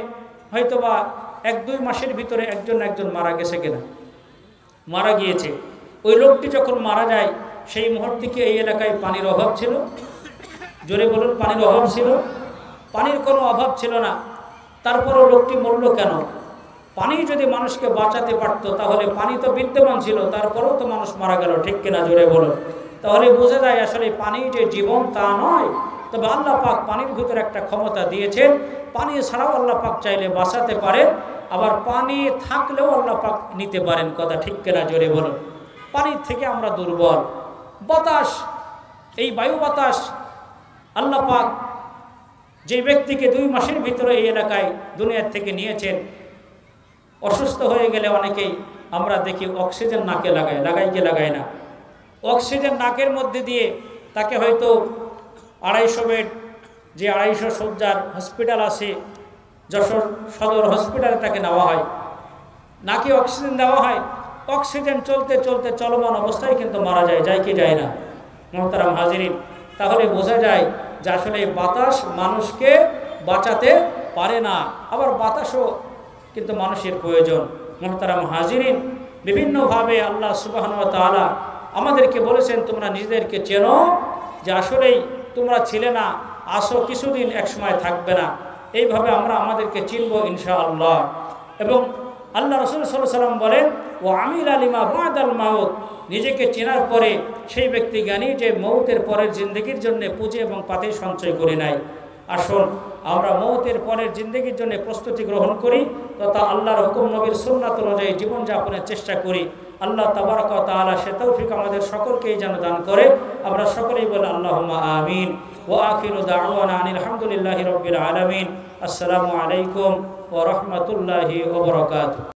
হয়তোবা 1-2 মাসের ভিতরে একজন মারা গেছে কিনা? মারা গিয়েছে। ওই লোকটি যখন মারা যায়, সেই মুহূর্তে কি এই এলাকায় পানির অভাব ছিল? জোরে বলুন, পানির অভাব ছিল? পানির কোনো অভাব ছিল না। তারপরও লোকটি মরল কেন? পানি যদি মানুষকে বাঁচাতে পারত, তাহলে পানি তো বিদ্যমান ছিল, তারপরেও তো মানুষ মারা গেল। ঠিক কিনা জোরে বলুন? তাহলে বোঝা যায় আসলে পানি যে জীবন তা নয়, তবে আল্লাহ পাক পানির ভিতরে একটা ক্ষমতা দিয়েছেন। পানি ছাড়াও আল্লাহ পাক চাইলে বাঁচাতে পারেন, আবার পানি থাকলেও আল্লাহ পাক নিতে পারেন। কথা ঠিক কিনা জোরে বলুন? পানির থেকে আমরা দুর্বল। বাতাস, এই বায়ু বাতাস আল্লাহ পাক যে ব্যক্তিকে 2 মাসের ভিতরে এই এলাকায় দুনিয়ার থেকে নিয়েছেন, অসুস্থ হয়ে গেলে অনেকেই আমরা দেখি অক্সিজেন নাকে লাগাই কি লাগায় না? অক্সিজেন নাকের মধ্যে দিয়ে তাকে হয়তো 250 বেড, যে 250 শয্যার হসপিটাল আছে যশোর সদর হসপিটালে, তাকে নেওয়া হয়, নাকে অক্সিজেন দেওয়া হয়। অক্সিজেন চলতে চলতে চলমান অবস্থায় কিন্তু মারা যায় কি যায় না? মুহতারাম হাজিরিন, তাহলে বোঝা যায় যে আসলে বাতাস মানুষকে বাঁচাতে পারে না, আবার বাতাসও কিন্তু মানুষের প্রয়োজন। মুহতারাম হাজিরিন, বিভিন্নভাবে আল্লাহ সুবহানাহু ওয়া তাআলা আমাদেরকে বলেছেন, তোমরা নিজেদেরকে চেনো, যে আসলেই তোমরা ছিলে না, আসো, কিছুদিন এক সময় থাকবে না। এইভাবে আমরা আমাদেরকে চিনব ইনশাআল্লাহ। এবং আল্লাহ রাসূল সাল্লাল্লাহু আলাইহি ওয়াসাল্লাম বলেন, ও আমিলা লিমা বাদাল মাউত, নিজেকে চেনার পরে সেই ব্যক্তি জ্ঞানী যে মৌতের পরের জিন্দেগির জন্য পুঁজি এবং পাতি সঞ্চয় করে নাই। আসুন আমরা মৌতের পরের জিন্দেগির জন্য প্রস্তুতি গ্রহণ করি, তথা আল্লাহর হুকুম নবীর সুন্নাত অনুযায়ী জীবনযাপনের চেষ্টা করি। আল্লাহ তাবারক ওয়া তাআলা সে তৌফিক আমাদের সকলকেই যেন দান করে। আমরা সকলেই বলি আল্লাহুম্মা আমিন। ওয়া আখিরু দাওয়ানা আনিল হামদুলিল্লাহি রাব্বিল আলামিন। আসসালামু আলাইকুম ওয়া রাহমাতুল্লাহি ওয়া বারাকাতুহু।